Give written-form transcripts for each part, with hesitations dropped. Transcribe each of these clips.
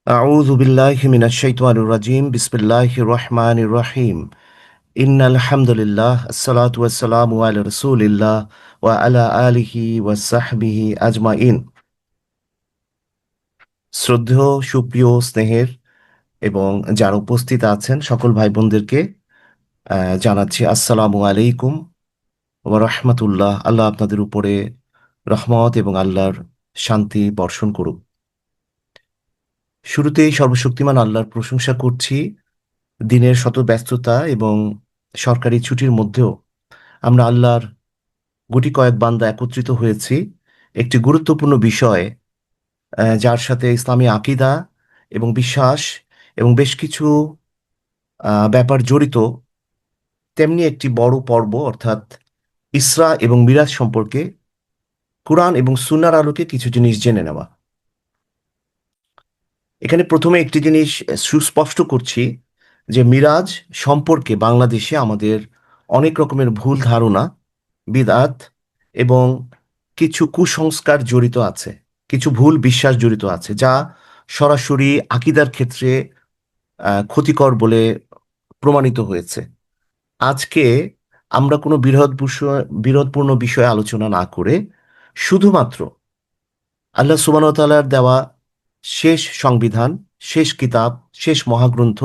أعوذ بالله من الشيطان الرجيم بسم الله الرحمن الرحيم إن الحمد لله الصلاة والسلام على رسول الله وعلى آله وصحبه أجمعين শ্রদ্ধেয় সুপ্রিয় স্নেহের এবং যারা উপস্থিত আছেন সকল ভাই বোনদেরকে জানাচ্ছি আসসালামু আলাইকুম ওয়া রাহমাতুল্লাহ। আল্লাহ আপনাদের উপরে রহমত এবং আল্লাহর শান্তি বর্ষণ করুক। শুরুতেই সর্বশক্তিমান আল্লাহর প্রশংসা করছি। দিনের শত ব্যস্ততা এবং সরকারি ছুটির মধ্যেও আমরা আল্লাহর গুটি কয়েক বান্দা একত্রিত হয়েছি একটি গুরুত্বপূর্ণ বিষয়, যার সাথে ইসলামী আকিদা এবং বিশ্বাস এবং বেশ কিছু ব্যাপার জড়িত, তেমনি একটি বড় পর্ব অর্থাৎ ইসরা এবং মিরাজ সম্পর্কে কুরআন এবং সুন্নাহর আলোকে কিছু জিনিস জেনে নেওয়া। এখানে প্রথমে একটি জিনিস সুস্পষ্ট করছি যে মিরাজ সম্পর্কে বাংলাদেশে আমাদের অনেক রকমের ভুল ধারণা, বিদআত এবং কিছু কুসংস্কার জড়িত আছে, কিছু ভুল বিশ্বাস জড়িত আছে, যা সরাসরি আকিদার ক্ষেত্রে ক্ষতিকর বলে প্রমাণিত হয়েছে। আজকে আমরা কোনো বিরোধপূর্ণ বিষয়ে আলোচনা না করে শুধুমাত্র আল্লাহ সুবহানাহু ওয়া তাআলার দেওয়া শেষ সংবিধান, শেষ কিতাব, শেষ মহাগ্রন্থ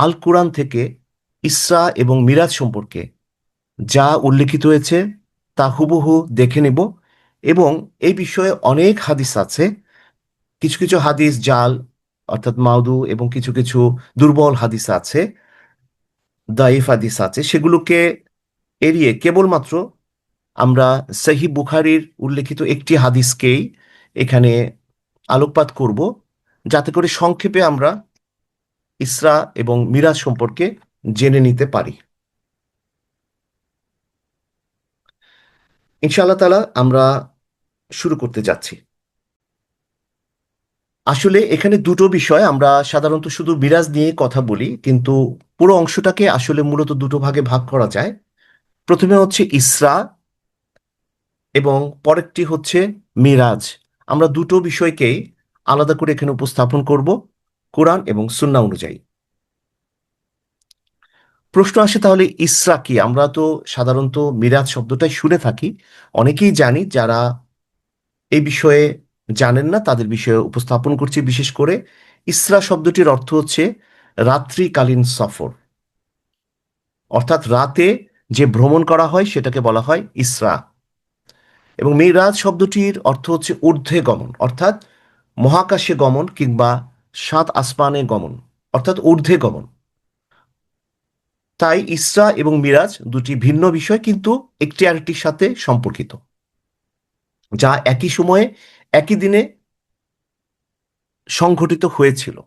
আল কুরআন থেকে ইসরা এবং মিরাজ সম্পর্কে যা উল্লেখিত হয়েছে তা হুবহু দেখে নেব। এবং এই বিষয়ে অনেক হাদিস আছে, কিছু কিছু হাদিস জাল অর্থাৎ মাউদু এবং কিছু কিছু দুর্বল হাদিস আছে, দাইফ হাদিস আছে, সেগুলোকে এড়িয়ে কেবলমাত্র আমরা সহিহ বুখারীর উল্লেখিত একটি হাদিসকেই এখানে আলোকপাত করব, যাতে করে সংক্ষেপে আমরা ইসরা এবং মিরাজ সম্পর্কে জেনে নিতে পারি। ইনশাআল্লাহ তাআলা আমরা শুরু করতে যাচ্ছি। আসলে এখানে দুটো বিষয়, আমরা সাধারণত শুধু মিরাজ নিয়ে কথা বলি, কিন্তু পুরো অংশটাকে আসলে মূলত দুটো ভাগে ভাগ করা যায়। প্রথমে হচ্ছে ইসরা এবং পরেরটি হচ্ছে মিরাজ। আমরা দুটো বিষয়কেই আলাদা করে এখানে উপস্থাপন করব কোরআন এবং সুন্নাহ অনুযায়ী। প্রশ্ন আসে, তাহলে ইসরা কি? আমরা তো সাধারণত মিরাজ শব্দটাই শুনে থাকি, অনেকেই জানি, যারা এই বিষয়ে জানেন না তাদের বিষয়ে উপস্থাপন করছি। বিশেষ করে ইসরা শব্দটির অর্থ হচ্ছে রাত্রিকালীন সফর, অর্থাৎ রাতে যে ভ্রমণ করা হয় সেটাকে বলা হয় ইসরা। এবং মিরাজ শব্দটির অর্থ হচ্ছে ঊর্ধ্বে গমন, অর্থাৎ মহাকাশে গমন কিংবা সাত আসমানে গমন, অর্থাৎ ঊর্ধ্বে গমন। তাই ইসরা এবং মিরাজ দুটি ভিন্ন বিষয়, কিন্তু একটি আরেকটির সাথে সম্পর্কিত, যা একই সময়ে একই দিনে সংঘটিত হয়েছিল।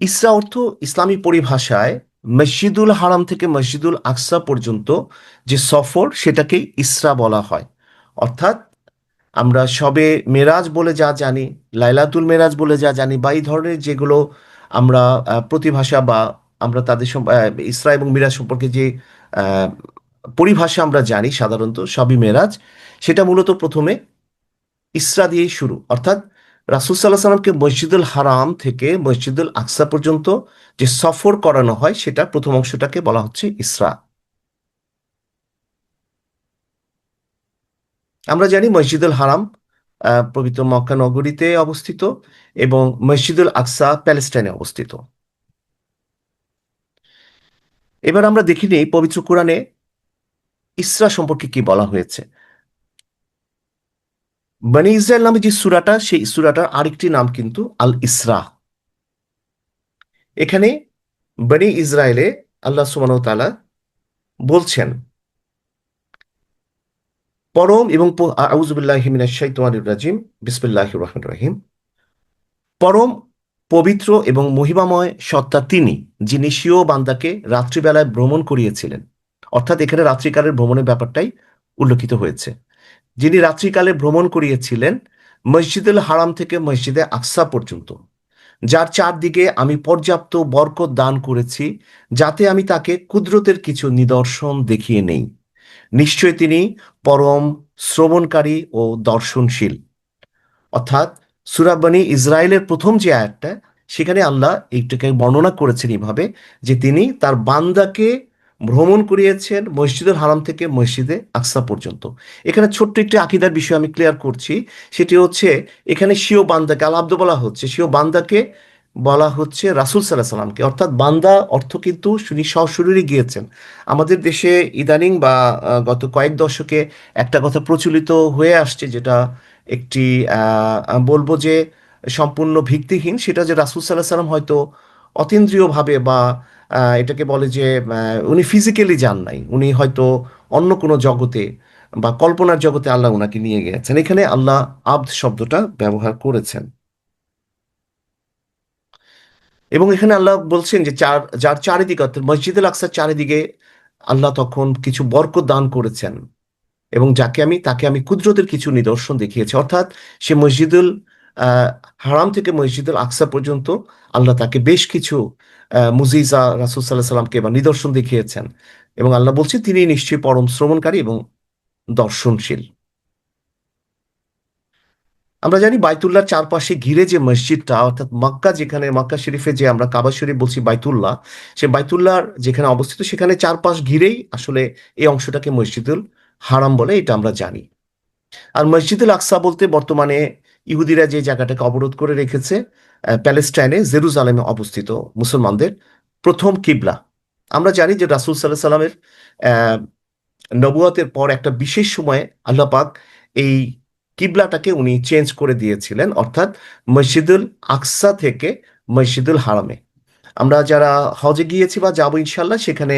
ইসরা অর্থ ইসলামী পরিভাষায় মসজিদুল হারাম থেকে মসজিদুল আকসা পর্যন্ত যে সফর, সেটাকেই ইসরা বলা হয়। অর্থাৎ আমরা সবে মেরাজ বলে যা জানি, লাইলাতুল মেরাজ বলে যা জানি, বা এই ধরনের যেগুলো আমরা প্রতিভাষা বা আমরা তাদের ইসরা এবং মিরাজ সম্পর্কে যে আহ, পরিভাষা আমরা জানি সাধারণত সবই মেরাজ, সেটা মূলত প্রথমে ইসরা দিয়েই শুরু। অর্থাৎ রাসূল সাল্লাল্লাহু আলাইহি সাল্লামকে মসজিদুল হারাম থেকে মসজিদুল আকসা পর্যন্ত যে সফর করানো হয়, সেটা প্রথম অংশটাকে বলা হচ্ছে ইসরা। আমরা জানি মসজিদুল হারাম পবিত্র মক্কা নগরীতে অবস্থিত এবং মসজিদুল আকসা প্যালেস্টাইনে অবস্থিত। এবার আমরা দেখি নিই পবিত্র কোরআনে ইসরা সম্পর্কে কি বলা হয়েছে। বনি ইসরায়েল নামে যে সূরাটা, সেই সূরাটার আরেকটি নাম কিন্তু আল ইসরা। এখানে বনি ইসরায়েলে আল্লাহ সুবহানাহু ওয়া তাআলা বলছেন, পরম এবং আউযু বিল্লাহি মিনাশ শাইতানির রাজিম, বিসমিল্লাহির রহমানির রহিম। পরম পবিত্র এবং মহিমাময় সত্তা তিনি, যিনি স্বীয় বান্দাকে রাত্রিবেলায় ভ্রমণ করিয়েছিলেন। অর্থাৎ এখানে রাত্রিকালের ভ্রমণের ব্যাপারটাই উল্লেখিত হয়েছে। যিনি রাত্রিকালে ভ্রমণ করিয়েছিলেন মসজিদুল হারাম থেকে মসজিদে আকসা পর্যন্ত, যার চারদিকে আমি পর্যাপ্ত বরকত দান করেছি, যাতে আমি তাকে কুদরতের কিছু নিদর্শন দেখিয়ে নেই। নিশ্চয় তিনি পরম শ্রবণকারী ও দর্শনশীল। অর্থাৎ সূরা বনী ইসরায়েলের প্রথম যে আয়াতটা, সেখানে আল্লাহ এইটাকে বর্ণনা করেছেন এইভাবে যে তিনি তার বান্দাকে ভ্রমণ করিয়েছেন মসজিদুল হারাম থেকে মসজিদে আকসা পর্যন্ত। এখানে ছোট্ট একটি আকীদার বিষয় আমি ক্লিয়ার করছি। সেটি হচ্ছে, এখানে স্বীয় বান্দাকে আল আব্দ বলা হচ্ছে, স্বীয় বান্দাকে বলা হচ্ছে রাসূল সাল্লাল্লাহু আলাইহি সাল্লামকে, অর্থাৎ বান্দা অর্থ কিন্তু তিনি সশরীরে গিয়েছেন। আমাদের দেশে ইদানিং বা গত কয়েক দশকে একটা কথা প্রচলিত হয়ে আসছে, যেটা একটি বলবো যে সম্পূর্ণ ভিত্তিহীন, সেটা যে রাসূল সাল্লাল্লাহু আলাইহি সাল্লাম হয়তো অতীন্দ্রিয়ভাবে বা এটাকে বলে যে উনি ফিজিক্যালি যান নাই, উনি হয়তো অন্য কোনো জগতে বা কল্পনার জগতে আল্লাহ ওনাকে নিয়ে গেছেন। এখানে আল্লাহ আব্দ শব্দটা ব্যবহার করেছেন। এবং এখানে আল্লাহ বলছেন যে যার চারিদিকে, অর্থাৎ মসজিদুল আকসার চারিদিকে আল্লাহ তখন কিছু বরকত দান করেছেন, এবং তাকে আমি কুদরতের কিছু নিদর্শন দেখিয়েছি। অর্থাৎ সে মসজিদুল আহ, হারাম থেকে মসজিদুল আকসা পর্যন্ত আল্লাহ তাকে বেশ কিছু মুজিজা রাসূল সাল্লাল্লাহু আলাইহি সাল্লামকে বা নিদর্শন দেখিয়েছেন। এবং আল্লাহ বলছে তিনি নিশ্চয়ই পরম শ্রবণকারী এবং দর্শনশীল। আমরা জানি বাইতুল্লাহর চারপাশে ঘিরে যে মসজিদটা, অর্থাৎ মক্কা, যেখানে মক্কা শরীফে যে আমরা কাবা শরীফ বলছি বাইতুল্লাহ, সে বাইতুল্লাহর যেখানে অবস্থিত সেখানে চারপাশ ঘিরেই আসলে এই অংশটাকে মসজিদুল হারাম বলে, এটা আমরা জানি। আর মসজিদুল আকসা বলতে বর্তমানে ইহুদিরা যে জায়গাটাকে অবরোধ করে রেখেছে, প্যালেস্টাইনে জেরুজালেমে অবস্থিত মুসলমানদের প্রথম কিবলা। আমরা জানি যে রাসূল সাল্লাল্লাহু আলাইহি সাল্লামের আহ, নবুয়তের পর একটা বিশেষ সময়ে আল্লাহ পাক এই কিবলাটাকে উনি চেঞ্জ করে দিয়েছিলেন, অর্থাৎ মসজিদুল আকসা থেকে মসজিদুল হারামে। আমরা যারা হজে গিয়েছি বা যাবো ইনশাল্লাহ, সেখানে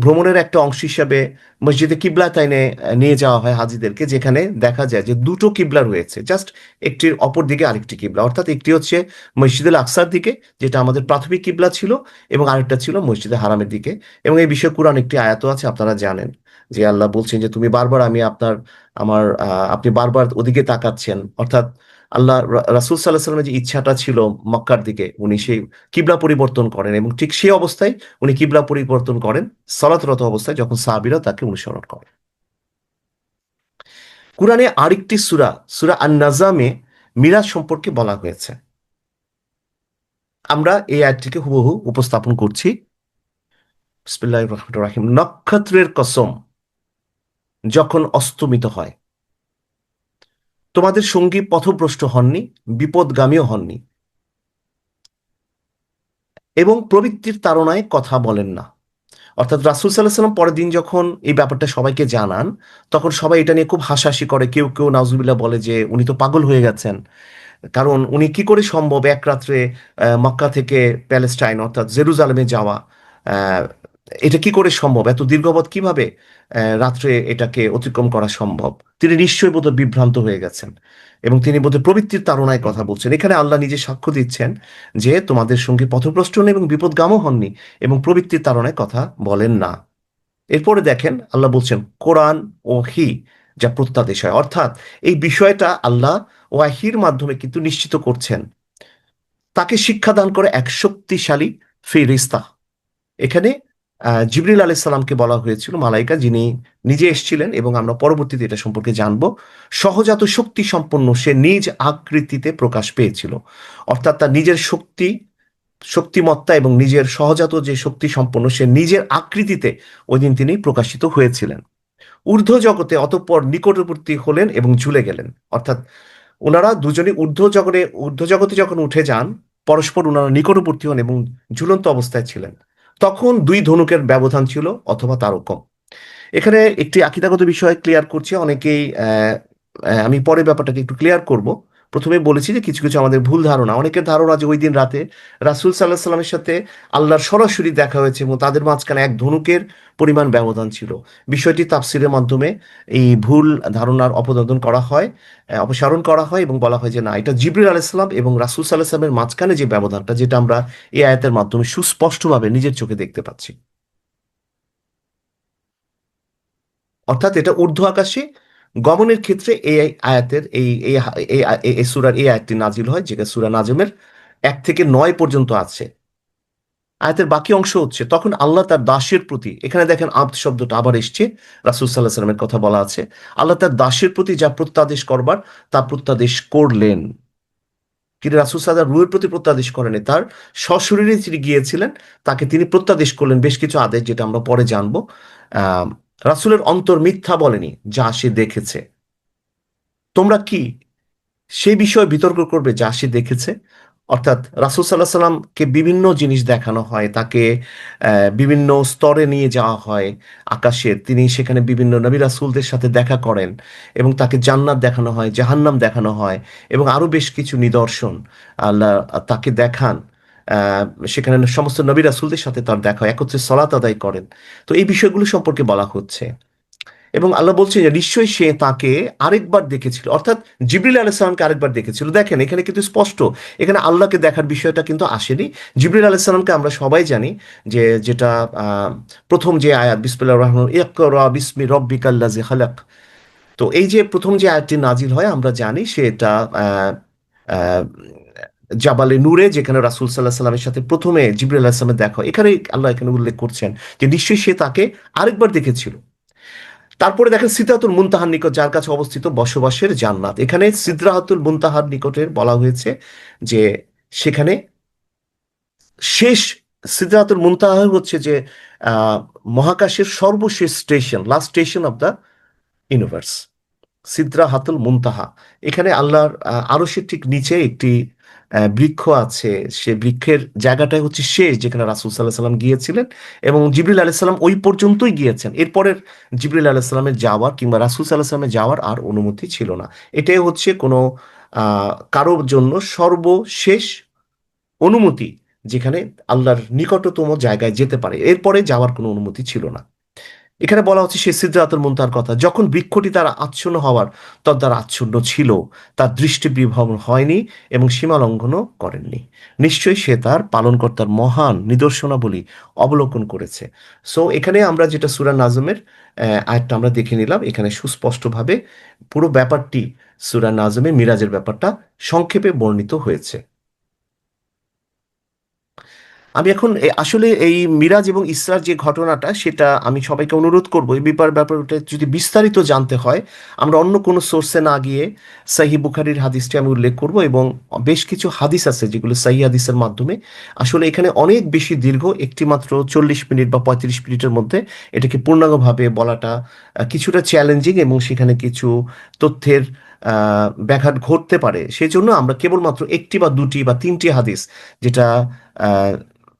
ভ্রমণের একটা অংশ হিসাবে মসজিদে কিবলাতাইনে নিয়ে যাওয়া হয় হাজিদেরকে, যেখানে দেখা যায় যে দুটো কিবলা রয়েছে, জাস্ট একটির অপর দিকে আরেকটি কিবলা, অর্থাৎ একটি হচ্ছে মসজিদুল আকসার দিকে, যেটা আমাদের প্রাথমিক কিবলা ছিল, এবং আরেকটা ছিল মসজিদে হারামের দিকে। এবং এই বিষয়ে কুরআন একটি আয়াতও আছে, আপনারা জানেন, যে আল্লাহ বলছেন যে তুমি বারবার আমি আপনার আমার আপনি বারবার ওদিকে তাকাচ্ছেন, অর্থাৎ আল্লাহ রাসূল সাল্লাল্লাহু আলাইহি সাল্লামের যে ইচ্ছাটা ছিল মক্কার দিকে, উনি সেই কিবলা পরিবর্তন করেন, এবং ঠিক সেই অবস্থায় উনি কিবলা পরিবর্তন করেন সালাতরত অবস্থায়, যখন সাহাবীরা তাকে অনুসরণ করে। কুরআনে আরেকটি সূরা, সূরা আন-নাজমে মিরাজ সম্পর্কে বলা হয়েছে। আমরা এই আয়াতটিকে হুবহু উপস্থাপন করছি। বিসমিল্লাহির রহমানির রহিম। নক্ষত্রের কসম, যখন অস্তমিত হয়, তোমাদের সঙ্গী পথভ্রষ্ট হননি, বিপদগামীও হননি, এবং প্রবৃত্তির তাড়নায় কথা বলেন না। অর্থাৎ রাসূল সাল্লাল্লাহু আলাইহি সাল্লাম পরের দিন যখন এই ব্যাপারটা সবাইকে জানান, তখন সবাই এটা নিয়ে খুব হাসাহাসি করে, কেউ কেউ নাউজুবিল্লাহ বলে যে উনি তো পাগল হয়ে গেছেন, কারণ উনি কি করে সম্ভব এক রাত্রে মক্কা থেকে প্যালেস্টাইন অর্থাৎ জেরুজালেমে যাওয়া, আহ, এটা কি করে সম্ভব, এত দীর্ঘপথ কিভাবে রাত্রে এটাকে অতিক্রম করা সম্ভব? তিনি নিশ্চয়ই বোধহয় বিভ্রান্ত হয়ে গেছেন, এবং তিনি বোধহয় প্রবৃত্তির তাড়নায় কথা বলছেন। এখানে আল্লাহ নিজে সাক্ষ্য দিচ্ছেন যে তোমাদের সঙ্গে পথভ্রষ্ট হন এবং বিপদগামও হননি, এবং প্রবৃত্তির তাড়নায় কথা বলেন না। এরপরে দেখেন আল্লাহ বলছেন কোরআন ও হি, যা প্রত্যাদেশ হয়, অর্থাৎ এই বিষয়টা আল্লাহ ওয়াহির মাধ্যমে কিন্তু নিশ্চিত করছেন। তাকে শিক্ষাদান করে এক শক্তিশালী ফেরেশতা। এখানে জিবরিল আলাইহিস সালামকে বলা হয়েছিল মালাইকা, যিনি নিজে এসেছিলেন, এবং আমরা পরবর্তীতে এটা সম্পর্কে জানব। সহজাত শক্তি সম্পন্ন সে নিজ আকৃতিতে প্রকাশ পেয়েছিল, অর্থাৎ তার নিজের শক্তিমত্তা এবং নিজের সহজাত যে শক্তি সম্পন্ন, সে নিজের আকৃতিতে ওই দিন তিনি প্রকাশিত হয়েছিলেন। ঊর্ধ্ব জগতে অতঃপর নিকটবর্তী হলেন এবং ঝুলে গেলেন, অর্থাৎ ওনারা দুজনে ঊর্ধ্ব জগতে যখন উঠে যান, পরস্পর ওনারা নিকটবর্তী হন এবং ঝুলন্ত অবস্থায় ছিলেন। তখন দুই ধনুকের ব্যবধান ছিল অথবা তারও কম। এখানে একটি আকীদাগত বিষয় ক্লিয়ার করছি অনেকেই, আমি পরে ব্যাপারটাকে একটু ক্লিয়ার করব। প্রথমে বলেছি যে কিছু কিছু আমাদের ভুল ধারণা, অনেকের ধারণা যে ওই দিন রাতে রাসূল সাল্লাল্লাহু আলাইহি সাল্লামের সাথে আল্লাহর সরাসরি দেখা হয়েছে এবং তাদের মাঝখানে এক ধনুকের পরিমাণ ব্যবধান ছিল। বিষয়টি তাফসীরের মাধ্যমে এই ভুল ধারণার অপনোদন করা হয়, অপসারণ করা হয়, এবং বলা হয় যে না, এটা জিবরিল আলাইহিস সালাম এবং রাসূল সাল্লাল্লাহু আলাইহি সাল্লামের মাঝখানে যে ব্যবধানটা, যেটা আমরা এই আয়াতের মাধ্যমে সুস্পষ্টভাবে নিজের চোখে দেখতে পাচ্ছি। অর্থাৎ এটা ঊর্ধ্ব আকাশে গমনের ক্ষেত্রে এই আয়াতের এই এই এই এই সূরার এই আয়াতটি নাজিল হয়, যেটা সূরা নাজমের 1 থেকে 9 পর্যন্ত আছে। আয়াতের বাকি অংশ হচ্ছে তখন আল্লাহ তার দাসের প্রতি, এখানে দেখেন আব্দ শব্দটা আবার এসছে, রাসূল সাল্লাল্লাহু আলাইহি সাল্লামের কথা বলা আছে। আল্লাহ তার দাসের প্রতি যা প্রত্যাদেশ করবার তা প্রত্যাদেশ করলেন। কিন্তু রাসূল সাল্লাল্লাহু রূহের প্রতি প্রত্যাদেশ করেনি, তার সশরীরে তিনি গিয়েছিলেন, তাকে তিনি প্রত্যাদেশ করলেন বেশ কিছু আদেশ, যেটা আমরা পরে জানবো। আহ রাসূলের অন্তর মিথ্যা বলেনি যা সে দেখেছে। তোমরা কি সেই বিষয়ে বিতর্ক করবে যা সে দেখেছে? অর্থাৎ রাসূল সাল্লাহ সাল্লামকে বিভিন্ন জিনিস দেখানো হয়, তাকে বিভিন্ন স্তরে নিয়ে যাওয়া হয় আকাশের, তিনি সেখানে বিভিন্ন নবী রাসূলদের সাথে দেখা করেন এবং তাকে জান্নাত দেখানো হয়, জাহান্নাম দেখানো হয় এবং আরো বেশ কিছু নিদর্শন আল্লাহ তাকে দেখান। আহ, সেখানে সমস্ত নবী রাসূলদের সাথে তার দেখা হয়, একত্রে সলাত আদায় করেন। তো এই বিষয়গুলো সম্পর্কে বলা হচ্ছে এবং আল্লাহ বলছে যে নিশ্চয়ই সে তাকে আরেকবার দেখেছিল, অর্থাৎ জিবরিল আলাইহিসসালামকে আরেকবার দেখেছিল। দেখেন এখানে কিন্তু স্পষ্ট, এখানে আল্লাহকে দেখার বিষয়টা কিন্তু আসেনি। জিবরিল আলাইহিসসালামকে আমরা সবাই জানি যে যেটা আহ, প্রথম যে আয়াত, বিসমিল্লাহির রহমানির রহিম, ইকরা বিসমি রব্বিকাল্লাযী খালাক। তো এই যে প্রথম যে আয়াতটি নাজিল হয় আমরা জানি সেটা আহ, আহ, জাবালে নূরে, যেখানে রাসূল সাল্লাহ সাল্লামের সাথে প্রথমে জিবরিল আলাইহিস সালামের দেখা হয়। এখানে আল্লাহ এখানে উল্লেখ করছেন যে নিশ্চয়ই সে তাকে আরেকবার দেখেছিল। তারপরে দেখেন সিদরাতুল মুনতাহার নিকট যার কাছে অবস্থিত বসবাসের জান্নাত, এখানে সিদরাতুল মুনতাহার নিকটের বলা হয়েছে যে সেখানে শেষ, সিদরাতুল মুনতাহা হচ্ছে যে আহ, মহাকাশের সর্বশেষ station, last station of the universe, সিদরা হাতুল মুনতাহা। এখানে আল্লাহর আরশের ঠিক নিচে একটি বৃক্ষ আছে, সে বৃক্ষের জায়গাটাই হচ্ছে শেষ যেখানে রাসূল সাল্লাহ সাল্লাম গিয়েছিলেন এবং জিবরিল আলাইহিস সালাম ওই পর্যন্তই গিয়েছেন। এরপরের জিবরিল আলাইহিস সালামের যাওয়ার কিংবা রাসূল সাল্লাহ সাল্লামের যাওয়ার আর অনুমতি ছিল না। এটাই হচ্ছে কোনো কারোর জন্য সর্বশেষ অনুমতি, যেখানে আল্লাহর নিকটতম জায়গায় যেতে পারে, এরপরে যাওয়ার কোনো অনুমতি ছিল না। এখানে বলা হচ্ছে সে সিদরাতুল মুনতাহার কথা, যখন বৃক্ষটি তার আচ্ছন্ন হওয়ার তদ্বারা আচ্ছন্ন ছিল, তার দৃষ্টি বিভ্রম হয়নি এবং সীমা লঙ্ঘনও করেননি। নিশ্চয়ই সে তার পালনকর্তার মহান নিদর্শনাবলী অবলোকন করেছে। সো এখানে আমরা যেটা সূরা নাজমের আয়াতটা আমরা দেখে নিলাম, এখানে সুস্পষ্টভাবে পুরো ব্যাপারটি সূরা নাজমে মিরাজের ব্যাপারটা সংক্ষেপে বর্ণিত হয়েছে। আমি এখন আসলে এই মিরাজ এবং ইসরার যে ঘটনাটা, সেটা আমি সবাইকে অনুরোধ করবো এই ব্যাপারটা যদি বিস্তারিত জানতে হয় আমরা অন্য কোনো সোর্সে না গিয়ে সহিহ বুখারীর হাদিসটি আমি উল্লেখ করব এবং বেশ কিছু হাদিস আছে যেগুলো সহিহ হাদিসের মাধ্যমে, আসলে এখানে অনেক বেশি দীর্ঘ, একটি মাত্র 40 মিনিট বা 35 মিনিটের মধ্যে এটাকে পূর্ণাঙ্গভাবে বলাটা কিছুটা চ্যালেঞ্জিং এবং সেখানে কিছু তথ্যের ব্যাঘাত ঘটতে পারে। সেজন্য আমরা কেবলমাত্র একটি বা দুটি বা তিনটি হাদিস, যেটা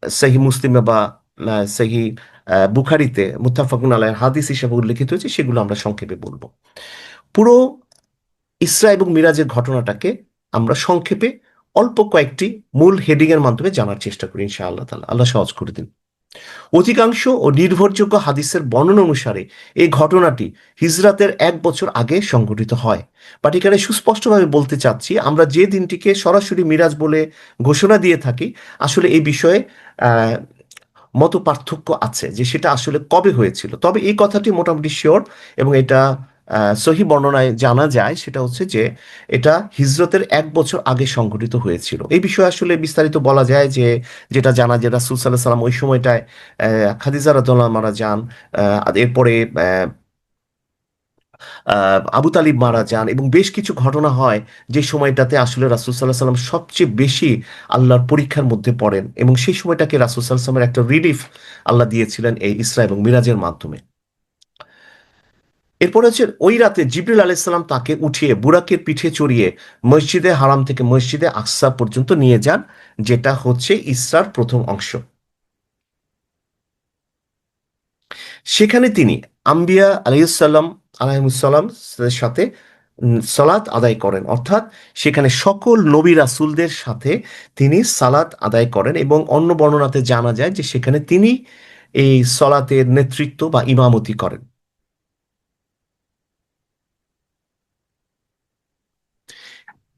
সহি মুসলিমে বা সহি বুখারিতে মুত্তাফাকুন আলাইহির হাদিস হিসেবে উল্লেখিত হয়েছে, সেগুলো আমরা সংক্ষেপে বলবো। পুরো ইসরা এবং মিরাজের ঘটনাটাকে আমরা সংক্ষেপে অল্প কয়েকটি মূল হেডিং এর মাধ্যমে জানার চেষ্টা করি ইনশাআল্লাহ তাআলা, আল্লাহ সহজ করে দিন। অধিকাংশ ও নির্ভরযোগ্য হাদিসের বর্ণনা অনুসারে এই ঘটনাটি হিজরাতের 1 বছর আগে সংঘটিত হয়। বাট এখানে সুস্পষ্টভাবে বলতে চাচ্ছি, আমরা যে দিনটিকে সরাসরি মিরাজ বলে ঘোষণা দিয়ে থাকি, আসলে এই বিষয়ে আহ, মত পার্থক্য আছে যে সেটা আসলে কবে হয়েছিল। তবে এই কথাটি মোটামুটি শিওর এবং এটা সহি বর্ণনায় জানা যায়, সেটা হচ্ছে যে এটা হিজরতের 1 বছর আগে সংঘটিত হয়েছিল। এই বিষয়ে আসলে বিস্তারিত বলা যায় যে যেটা জানা যে রাসূল সাল্লাল্লাহু আলাইহি সাল্লাম ওই সময়টায় খাদিজা রাদিয়াল্লাহু আনহা মারা যান, এরপরে আবু তালিব মারা যান এবং বেশ কিছু ঘটনা হয় যে সময়টাতে আসলে রাসূল সাল্লাল্লাহু আলাইহি সাল্লাম সবচেয়ে বেশি আল্লাহর পরীক্ষার মধ্যে পড়েন এবং সেই সময়টাকে রাসূল সাল্লাল্লাহু আলাইহি সাল্লামের একটা রিলিফ আল্লাহ দিয়েছিলেন এই ইসরা এবং মিরাজের মাধ্যমে। এরপরে হচ্ছে ওই রাতে জিবরিল আলাইহিস সালাম তাকে উঠিয়ে বুরাকের পিঠে চড়িয়ে মসজিদে হারাম থেকে মসজিদে আকসা পর্যন্ত নিয়ে যান, যেটা হচ্ছে ইসরার প্রথম অংশ। সেখানে তিনি আম্বিয়া আলাইহিসসালাম সাথে সালাত আদায় করেন, অর্থাৎ সেখানে সকল নবী রাসূলদের সাথে তিনি সালাত আদায় করেন এবং অন্য বর্ণনাতে জানা যায় যে সেখানে তিনি এই সলাতের নেতৃত্ব বা ইমামতি করেন।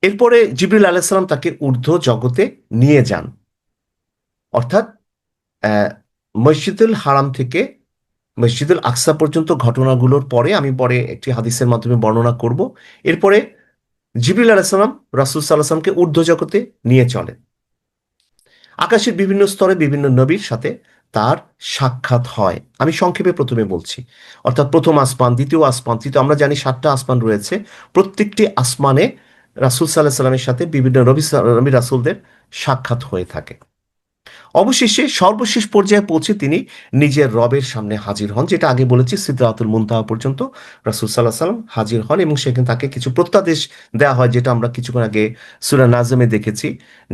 এরপরে জিবরিল আলাইহিস সালাম তাকে ঊর্ধ্ব জগতে নিয়ে যান, অর্থাৎ আহ, মসজিদুল হারাম থেকে মসজিদুল আকসা পর্যন্ত ঘটনাগুলোর পরে আমি পরে একটি হাদিসের মাধ্যমে বর্ণনা করব। এরপরে জিবরিল আলাইহিস সালাম রাসূল সাল্লাল্লাহু আলাইহি ওয়াসাল্লামকে ঊর্ধ্ব জগতে নিয়ে চলেন। আকাশের বিভিন্ন স্তরে বিভিন্ন নবীর সাথে তার সাক্ষাৎ হয়। আমি সংক্ষেপে প্রথমে বলছি। অর্থাৎ প্রথম আসমান, দ্বিতীয় আসমান, তৃতীয়, আমরা জানি 7টা আসমান রয়েছে। প্রত্যেকটি আসমানে রাসূল সাল্লাল্লাহু আলাইহি ওয়াসাল্লামের সাথে বিভিন্ন নবী রাসূলদের সাক্ষাৎ হয়ে থাকে। অবশেষে সর্বশেষ পর্যায়ে পৌঁছে তিনি নিজের রবের সামনে হাজির হন, যেটা আগে বলেছি সিদরাতুল মুনতাহা পর্যন্ত রাসূল সাল্লাল্লাহু আলাইহি ওয়াসাল্লাম হাজির হন, এবং সেখানে তাকে কিছু প্রত্যাদেশ দেওয়া হয়, যেটা আমরা কিছুক্ষণ আগে সূরা নাজমে দেখেছি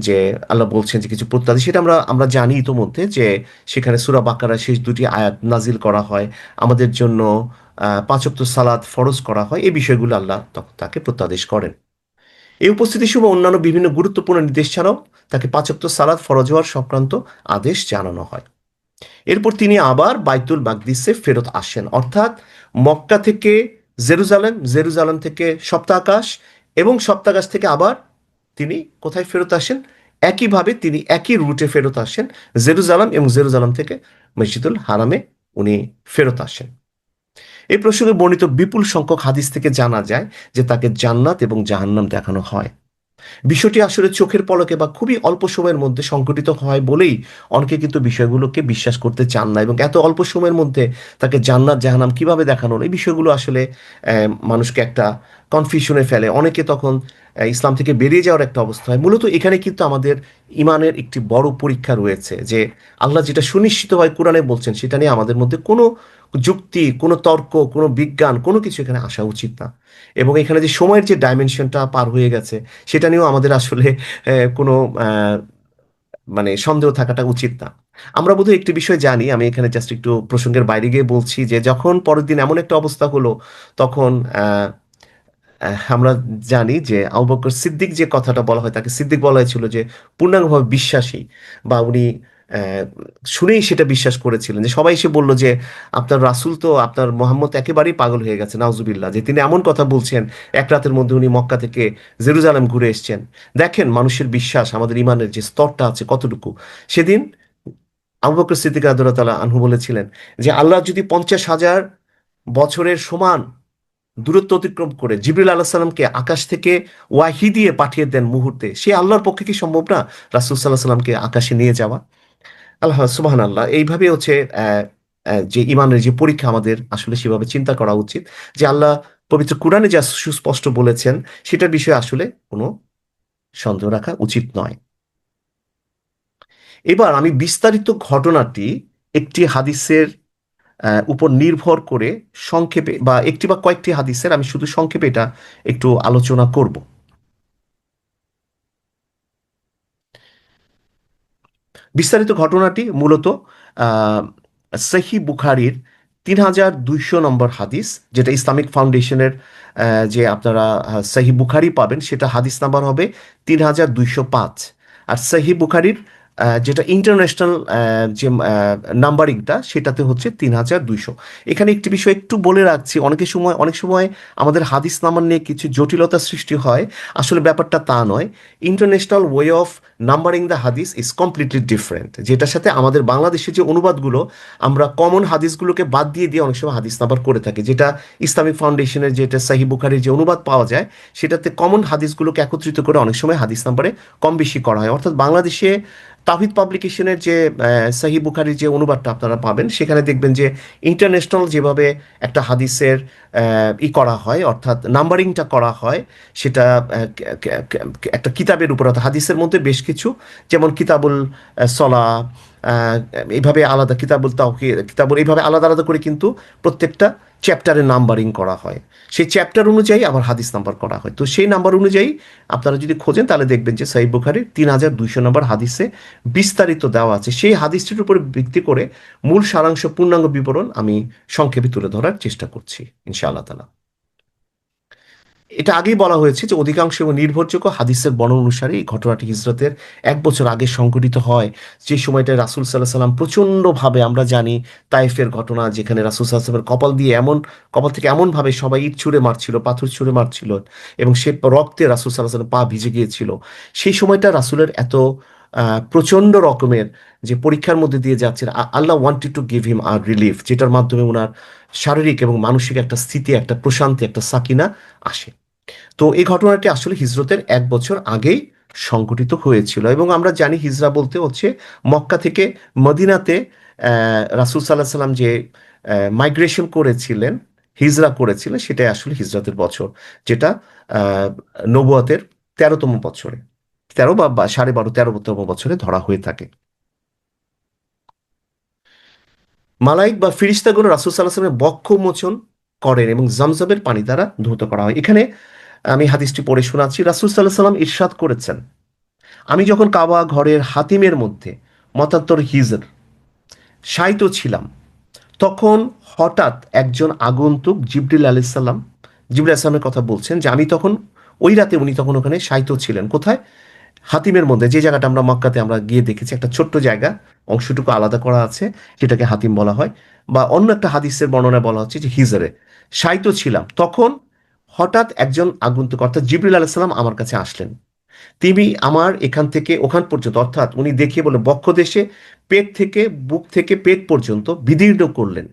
যে আল্লাহ বলছেন যে কিছু প্রত্যাদেশ। সেটা আমরা আমরা জানি ইতোমধ্যে যে সেখানে সূরা বাকারার শেষ দুটি আয়াত নাজিল করা হয়, আমাদের জন্য 5 ওয়াক্ত সালাত ফরজ করা হয়। এই বিষয়গুলো আল্লাহ তখন তাকে প্রত্যাদেশ করেন। এই উপস্থিতি সহ অন্যান্য বিভিন্ন গুরুত্বপূর্ণ নির্দেশ ছাড়াও তাকে 5 ওয়াক্ত সালাত ফরজ হওয়ার সংক্রান্ত আদেশ জানানো হয়। এরপর তিনি আবার বাইতুল মাকদিসে ফেরত আসেন, অর্থাৎ মক্কা থেকে জেরুজালেম, জেরুজালেম থেকে সপ্তাহাকাশ, এবং সপ্তাহাকাশ থেকে আবার তিনি কোথায় ফেরত আসেন? একইভাবে তিনি একই রুটে ফেরত আসেন, জেরুজালেম, এবং জেরুজালেম থেকে মসজিদুল হারামে উনি ফেরত আসেন। এই প্রসঙ্গে বর্ণিত বিপুল সংখ্যক হাদিস থেকে জানা যায় যে তাকে জান্নাত এবং জাহান্নাম দেখানো হয়। বিষয়টি আসলে চোখের পলকে বা খুবই অল্প সময়ের মধ্যে সংঘটিত হয় বলেই অনেকে কিন্তু বিষয়গুলোকে বিশ্বাস করতে চান না, এবং এত অল্প সময়ের মধ্যে তাকে জান্নাত জাহান্নাম কিভাবে দেখানো হলো, এই বিষয়গুলো আসলে মানুষকে একটা কনফিউশনে ফেলে। অনেকে তখন ইসলাম থেকে বেরিয়ে যাওয়ার একটা অবস্থা হয়। মূলত এখানে কিন্তু আমাদের ইমানের একটি বড় পরীক্ষা রয়েছে, যে আল্লাহ যেটা সুনিশ্চিতভাবে কোরআনে বলছেন সেটা নিয়ে আমাদের মধ্যে কোনো যুক্তি, কোনো তর্ক, কোনো বিজ্ঞান, কোনো কিছু এখানে আসা উচিত না। এবং এখানে যে সময়ের যে ডাইমেনশনটা পার হয়ে গেছে সেটা নিয়েও আমাদের আসলে কোনো মানে সন্দেহ থাকাটা উচিত না। আমরা বোধহয় একটি বিষয় জানি, আমি এখানে জাস্ট একটু প্রসঙ্গের বাইরে গিয়ে বলছি, যে যখন পরের দিন এমন একটা অবস্থা হলো, তখন আমরা জানি যে আবু বকর সিদ্দিক, যে কথাটা বলা হয় তাকে সিদ্দিক বলা হয়েছিল, যে পূর্ণাঙ্গভাবে বিশ্বাসী, বা উনি আহ, শুনেই সেটা বিশ্বাস করেছিলেন, যে সবাই এসে বলল যে আপনার রাসূল তো, আপনার মোহাম্মদ একেবারেই পাগল হয়ে গেছে, নাউজুবিল্লাহ, যে তিনি এমন কথা বলছেন, এক রাতের মধ্যে উনি মক্কা থেকে জেরুজালেম ঘুরে এসেছেন। দেখেন মানুষের বিশ্বাস, আমাদের ইমানের যে স্তরটা আছে কতটুকু। সেদিন আবু বকর সিদ্দিক রাদিয়াল্লাহু তাআলা আনহু বলেছিলেন যে আল্লাহ যদি 50,000 বছরের সমান দূরত্ব অতিক্রম করে জিবরিল আলাইহিস সালামকে আকাশ থেকে ওয়াহি দিয়ে পাঠিয়ে দেন মুহূর্তে, সে আল্লাহর পক্ষে কি সম্ভব না রাসূল সাল্লাল্লাহু আলাইহি সাল্লামকে আকাশে নিয়ে যাওয়া? আল্লাহ সুবহানাল্লাহ। এইভাবে হচ্ছে যে ইমানের যে পরীক্ষা, আমাদের আসলে সেভাবে চিন্তা করা উচিত, যে আল্লাহ পবিত্র কুরআনে যা সুস্পষ্ট বলেছেন সেটার বিষয়ে আসলে কোনো সন্দেহ রাখা উচিত নয়। এবার আমি বিস্তারিত ঘটনাটি একটি হাদিসের উপর নির্ভর করে সংক্ষেপে, বা একটি বা কয়েকটি হাদিসের আমি শুধু সংক্ষেপে এটা একটু আলোচনা করব। বিস্তারিত ঘটনাটি মূলত আহ, সহি বুখারীর 3200 নম্বর হাদিস, যেটা ইসলামিক ফাউন্ডেশনের যে আপনারা সহি বুখারি পাবেন, সেটা হাদিস নাম্বার হবে 3205। আর সহি বুখারীর যেটা ইন্টারন্যাশনাল যে নাম্বারিংটা, সেটাতে হচ্ছে 3200। এখানে একটি বিষয় একটু বলে রাখছি, অনেক সময় আমাদের হাদিস নাম্বার নিয়ে কিছু জটিলতা সৃষ্টি হয়। আসলে ব্যাপারটা তা নয়। International way of numbering the হাদিস ইজ কমপ্লিটলি ডিফারেন্ট, যেটার সাথে আমাদের বাংলাদেশের যে অনুবাদগুলো, আমরা কমন হাদিসগুলোকে বাদ দিয়ে দিয়ে অনেক সময় হাদিস নাম্বার করে থাকি, যেটা ইসলামিক ফাউন্ডেশনের যেটা সহি বুখারীর যে অনুবাদ পাওয়া যায়, সেটাতে কমন হাদিসগুলোকে একত্রিত করে অনেক সময় হাদিস নাম্বারে কম বেশি করা হয়। অর্থাৎ বাংলাদেশে তাওহীদ পাবলিকেশনের যে সহি বুখারীর যে অনুবাদটা আপনারা পাবেন, সেখানে দেখবেন যে ইন্টারন্যাশনাল যেভাবে একটা হাদিসের করা হয়, অর্থাৎ নাম্বারিংটা করা হয়, সেটা একটা কিতাবের উপর, অর্থাৎ হাদিসের মধ্যে বেশ কিছু, যেমন কিতাবুল সলা, আহ, এইভাবে আলাদা, কিতাবুল তাওহীদ, কিতাবুল, এইভাবে আলাদা আলাদা করে কিন্তু প্রত্যেকটা চ্যাপ্টারের নাম্বারিং করা হয়। সেই চ্যাপ্টার অনুযায়ী আবার হাদিস নাম্বার করা হয়। তো সেই নাম্বার অনুযায়ী আপনারা যদি খোঁজেন তাহলে দেখবেন যে সহিহ বুখারীর 3200 নম্বর হাদিসে বিস্তারিত দেওয়া আছে। সেই হাদিসটির উপর ভিত্তি করে মূল সারাংশ, পূর্ণাঙ্গ বিবরণ আমি সংক্ষেপে তুলে ধরার চেষ্টা করছি ইনশাআল্লাহ তাআলা। এটা আগেই বলা হয়েছে যে অধিকাংশ এবং নির্ভরযোগ্য হাদিসের বর্ণনা অনুসারে এই ঘটনাটি হিজরতের 1 বছর আগে সংঘটিত হয়, যে সময়টা রাসূল সাল্লাল্লাহু আলাইহি সাল্লাম প্রচণ্ডভাবে, আমরা জানি তায়েফের ঘটনা, যেখানে রাসূল সাল্লাল্লাহু আলাইহি সাল্লামের কপাল থেকে এমনভাবে সবাই ইট ছুঁড়ে মারছিল, পাথর ছুঁড়ে মারছিল, এবং সে রক্তে রাসূল সাল্লাল্লাহু আলাইহি সাল্লাম পা ভিজে গিয়েছিল। সেই সময়টা রাসূলের এত প্রচণ্ড রকমের যে পরীক্ষার মধ্যে দিয়ে যাচ্ছেন, আল্লাহ wanted to give him a relief, যেটার মাধ্যমে ওনার শারীরিক এবং মানসিক একটা স্থিতি, একটা প্রশান্তি, একটা সাকিনা আসে। তো এই ঘটনাটি আসলে হিজরতের 1 বছর আগেই সংগঠিত হয়েছিল। এবং আমরা জানি হিজরা বলতে হচ্ছে মক্কা থেকে মদিনাতে রাসূল সাল্লাল্লাহু আলাইহি সাল্লাম যে মাইগ্রেশন করেছিলেন, হিজরা করেছিলেন, সেটাই আসলে হিজরতের বছর, যেটা আহ, নবুয়তের 13তম বছরে, 13 বা 12.5 13তম বছরে ধরা হয়ে থাকে। মালাইক বা ফিরিস্তাগুলো রাসূল সাল্লাল্লাহু আলাইহি ওয়াসাল্লামের বক্ষ মোচন করেন এবং জমজমের পানি দ্বারা ধৌত করা হয়। এখানে আমি হাদিসটি পড়ে শোনাচ্ছি। রাসূল সাল্লাল্লাহু আলাইহি ওয়াসাল্লাম ইরশাদ করেছেন, আমি যখন কাবা ঘরের হাতিমের মধ্যে মতাত্তর হিজর শায়িত ছিলাম, তখন হঠাৎ একজন আগন্তুক জিবরিল আলাইহিস সালাম, জিবরিল আলাইহিস সালামের কথা বলছেন, যে আমি তখন ওই রাতে উনি তখন ওখানে শায়িত ছিলেন। কোথায়? হাতিমের মধ্যে, যে জায়গাটা আমরা মক্কাতে আমরা গিয়ে দেখেছি, একটা ছোট্ট জায়গা, অংশটুকু আলাদা করা আছে, সেটাকে হাতিম বলা হয়। বা অন্য একটা হাদিসের বর্ণনায় বলা হচ্ছে যে হিজরে শায়িত ছিলাম, তখন হঠাৎ একজন আগন্তুক অর্থাৎ জিবরিল আলাইহিস সালাম আমার কাছে আসলেন। তিনি আমার এখান থেকে ওখান পর্যন্ত, অর্থাৎ উনি দেখিয়ে বলে বক্ষদেশে, পেট থেকে, বুক থেকে পেট পর্যন্ত বিদীর্ণ করলেন।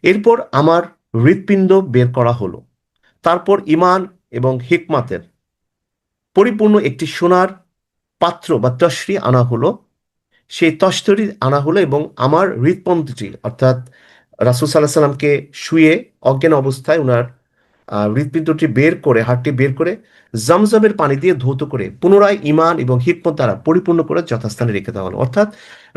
এরপর আমার হৃৎপিণ্ড বের করা হলো। তারপর ইমান এবং হিকমাতের পরিপূর্ণ একটি সোনার পাত্র বা তশরি আনা হলো। সেই তশতরি আনা হলো এবং আমার হৃৎপন্থটি, অর্থাৎ রাসূল সাল্লাল্লাহু আলাইহি সাল্লামকে শুয়ে অজ্ঞান অবস্থায় ওনার হৃৎপিণ্ডটি বের করে, হাড়টি বের করে জমজমের পানি দিয়ে ধৌত করে পুনরায় ইমান এবং হিকমত দ্বারা পরিপূর্ণ করে যথাস্থানে রেখে দেওয়া হলো। অর্থাৎ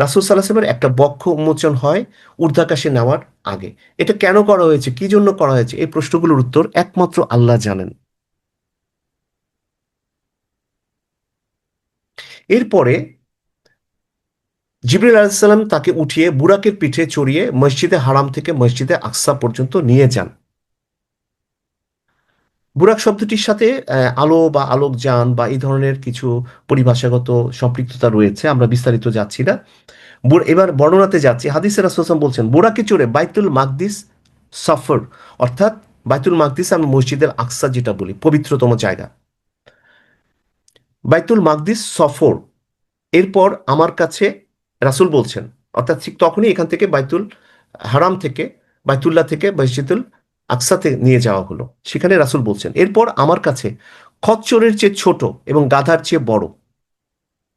রাসূল সাল্লাল্লাহু আলাইহি ওয়াসাল্লামের একটা বক্ষ উন্মোচন হয় ঊর্ধ্বাকাশে নেওয়ার আগে। এটা কেন করা হয়েছে, কি জন্য করা হয়েছে, এই প্রশ্নগুলোর উত্তর একমাত্র আল্লাহ জানেন। এরপরে জিবরিল আলাইহিস সালাম তাকে উঠিয়ে বুরাকের পিঠে চড়িয়ে মসজিদে হারাম থেকে মসজিদে আকসা পর্যন্ত নিয়ে যান। বুরাক শব্দটির সাথে আলো বা আলোকযান বা এই ধরনের কিছু পরিভাষাগত সম্পৃক্ততা রয়েছে, আমরা বিস্তারিত যাচ্ছি না। এবার বর্ণনাতে যাচ্ছি। হাদিসে রাসূল সাল্লাল্লাহু আলাইহি ওয়াসাল্লাম বলছেন, বুরাকে চড়ে বাইতুল মাকদিস সফর, অর্থাৎ বাইতুল মাকদিস আমরা মসজিদের আকসা যেটা বলি, পবিত্রতম জায়গা, বাইতুল মাকদিস সফর। এরপর আমার কাছে রাসূল বলছেন, অর্থাৎ ঠিক তখনই এখান থেকে বাইতুল হারাম থেকে, বাইতুল্লাহ থেকে মসজিদুল আকসাতে নিয়ে যাওয়া হলো। সেখানে রাসূল বলছেন, এরপর আমার কাছে খচ্চরের চেয়ে ছোট এবং গাধার চেয়ে বড়,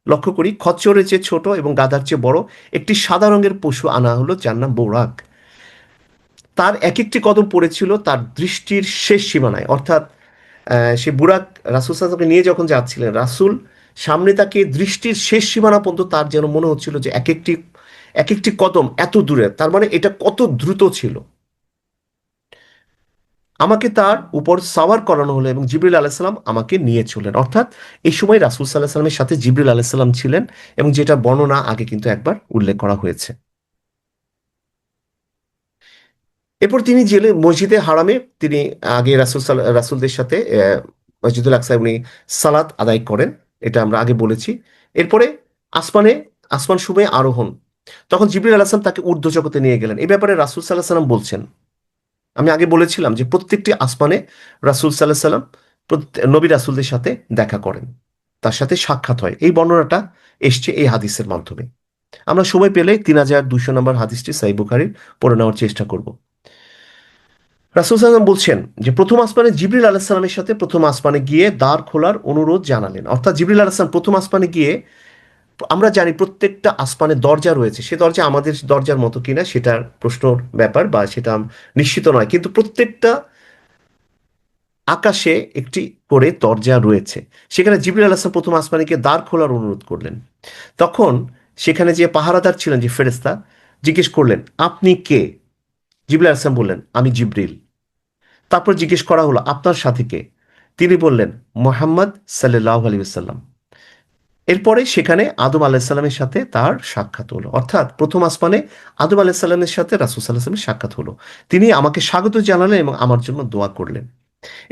লক্ষ্য করি, খচ্চরের চেয়ে ছোট এবং গাধার চেয়ে বড় একটি সাদা রঙের পশু আনা হলো, যার নাম বোরাক। তার এক একটি কদম পড়েছিল তার দৃষ্টির শেষ সীমানায়। অর্থাৎ সে বুরাক রাসূল সাল্লাল্লাহু আলাইহি ওয়াসাল্লামকে নিয়ে যখন যাচ্ছিলেন, রাসূল সামনে তাকে দৃষ্টির শেষ সীমানা পর্যন্ত, তার যেন মনে হচ্ছিল যে এক একটি কদম এত দূরে, তার মানে এটা কত দ্রুত ছিল। আমাকে তার উপর সাওয়ার করানো হলো এবং জিবরিল আলাইহিস সালাম আমাকে নিয়ে চলেন। অর্থাৎ এই সময় রাসূল সাল্লাল্লাহু আলাইহি সাল্লামের সাথে জিবরিল আলাইহিস সালাম ছিলেন, এবং যেটা বর্ণনা আগে কিন্তু একবার উল্লেখ করা হয়েছে। এরপর তিনি জেলে মসজিদে হারামে তিনি আগে রাসূলদের সাথে মসজিদুল আকসায় উনি সালাত আদায় করেন, এটা আমরা আগে বলেছি। এরপরে আসমানে, আসমান সমূহে আরোহণ, তখন জিবরিল আলাইহিস সালাম তাকে ঊর্ধ্ব জগতে নিয়ে গেলেন। এই ব্যাপারে রাসূল সাল্লাল্লাহু আলাইহি সাল্লাম বলছেন, আমি আগে বলেছিলাম যে প্রত্যেকটি আসমানে রাসূল সাল্লাল্লাহু আলাইহি সাল্লাম নবী রাসূলদের সাথে দেখা করেন, তার সাথে সাক্ষাৎ হয়। এই বর্ণনাটা এসছে এই হাদিসের মাধ্যমে। আমরা সময় পেলে 3200 নম্বর হাদিসটি সহিহ বুখারীর পড়ে নেওয়ার চেষ্টা করব। রাসূল সাল্লাল্লাহু আলাইহি ওয়াসাল্লাম বলছেন যে প্রথম আসমানে জিবরিল আলাইহিস সালামের সাথে প্রথম আসমানে গিয়ে দ্বার খোলার অনুরোধ জানালেন। অর্থাৎ জিবরিল আলাইহিস সালাম প্রথম আসমানে গিয়ে, আমরা জানি প্রত্যেকটা আসমানে দরজা রয়েছে, সে দরজা আমাদের দরজার মতো কিনা সেটার প্রশ্নর ব্যাপার, বা সেটা নিশ্চিত নয়, কিন্তু প্রত্যেকটা আকাশে একটি করে দরজা রয়েছে। সেখানে জিবরিল আলাইহিস সালাম প্রথম আসমানে গিয়ে দ্বার খোলার অনুরোধ করলেন। তখন সেখানে যে পাহারাদার ছিলেন, যে ফেরেশতা, জিজ্ঞেস করলেন, আপনি কে? জিবরিল আলাইহিস সালাম বললেন, আমি জিবরিল। তারপর জিজ্ঞেস করা হলো, আপনার সাথে কে? তিনি বললেন, মোহাম্মদ সাল্লাল্লাহু আলাইহি ওয়াসাল্লাম। এরপরে সেখানে আদম আলাইহিসসালামের সাথে তার সাক্ষাৎ হলো। অর্থাৎ প্রথম আসমানে আদম আলাইহিসসালামের সাথে রাসূল সাল্লাল্লাহু আলাইহি ওয়াসাল্লামের সাক্ষাৎ হলো। তিনি আমাকে স্বাগত জানালেন এবং আমার জন্য দোয়া করলেন।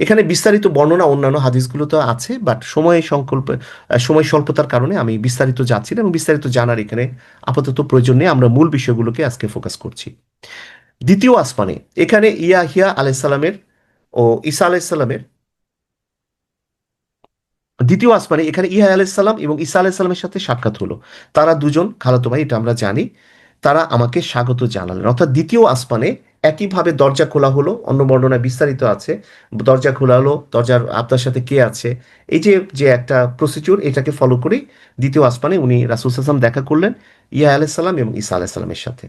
এখানে বিস্তারিত বর্ণনা অন্যান্য হাদিসগুলো তো আছে, বাট সময় স্বল্পতার কারণে আমি বিস্তারিত যাচ্ছি না, এবং বিস্তারিত জানার এখানে আপাতত প্রয়োজন নেই। আমরা মূল বিষয়গুলোকে আজকে ফোকাস করছি। দ্বিতীয় আসমানে, এখানে ইয়াহিয়া আলাইহিস সালামের ও ঈসা আলাইহিস সালামের, দ্বিতীয় আসমানে এখানে ইহা আলাইহিসসালাম এবং ঈসা আলাইহিসসালামের সাথে সাক্ষাৎ হলো। তারা দুজন খালাতো ভাই, এটা আমরা জানি। তারা আমাকে স্বাগত জানালেন। অর্থাৎ দ্বিতীয় আসমানে একইভাবে দরজা খোলা হলো, অন্য বর্ণনায় বিস্তারিত আছে। দরজা খোলা হলো, দরজার আপনার সাথে কে আছে, এই যে যে একটা প্রসিডিউর, এটাকে ফলো করেই দ্বিতীয় আসমানে উনি রাসূল সাল্লাল্লাহু আলাইহি ওয়াসাল্লাম দেখা করলেন ইয়া আলাইহিস সালাম এবং ঈসা আলাইহিস সালামের সাথে।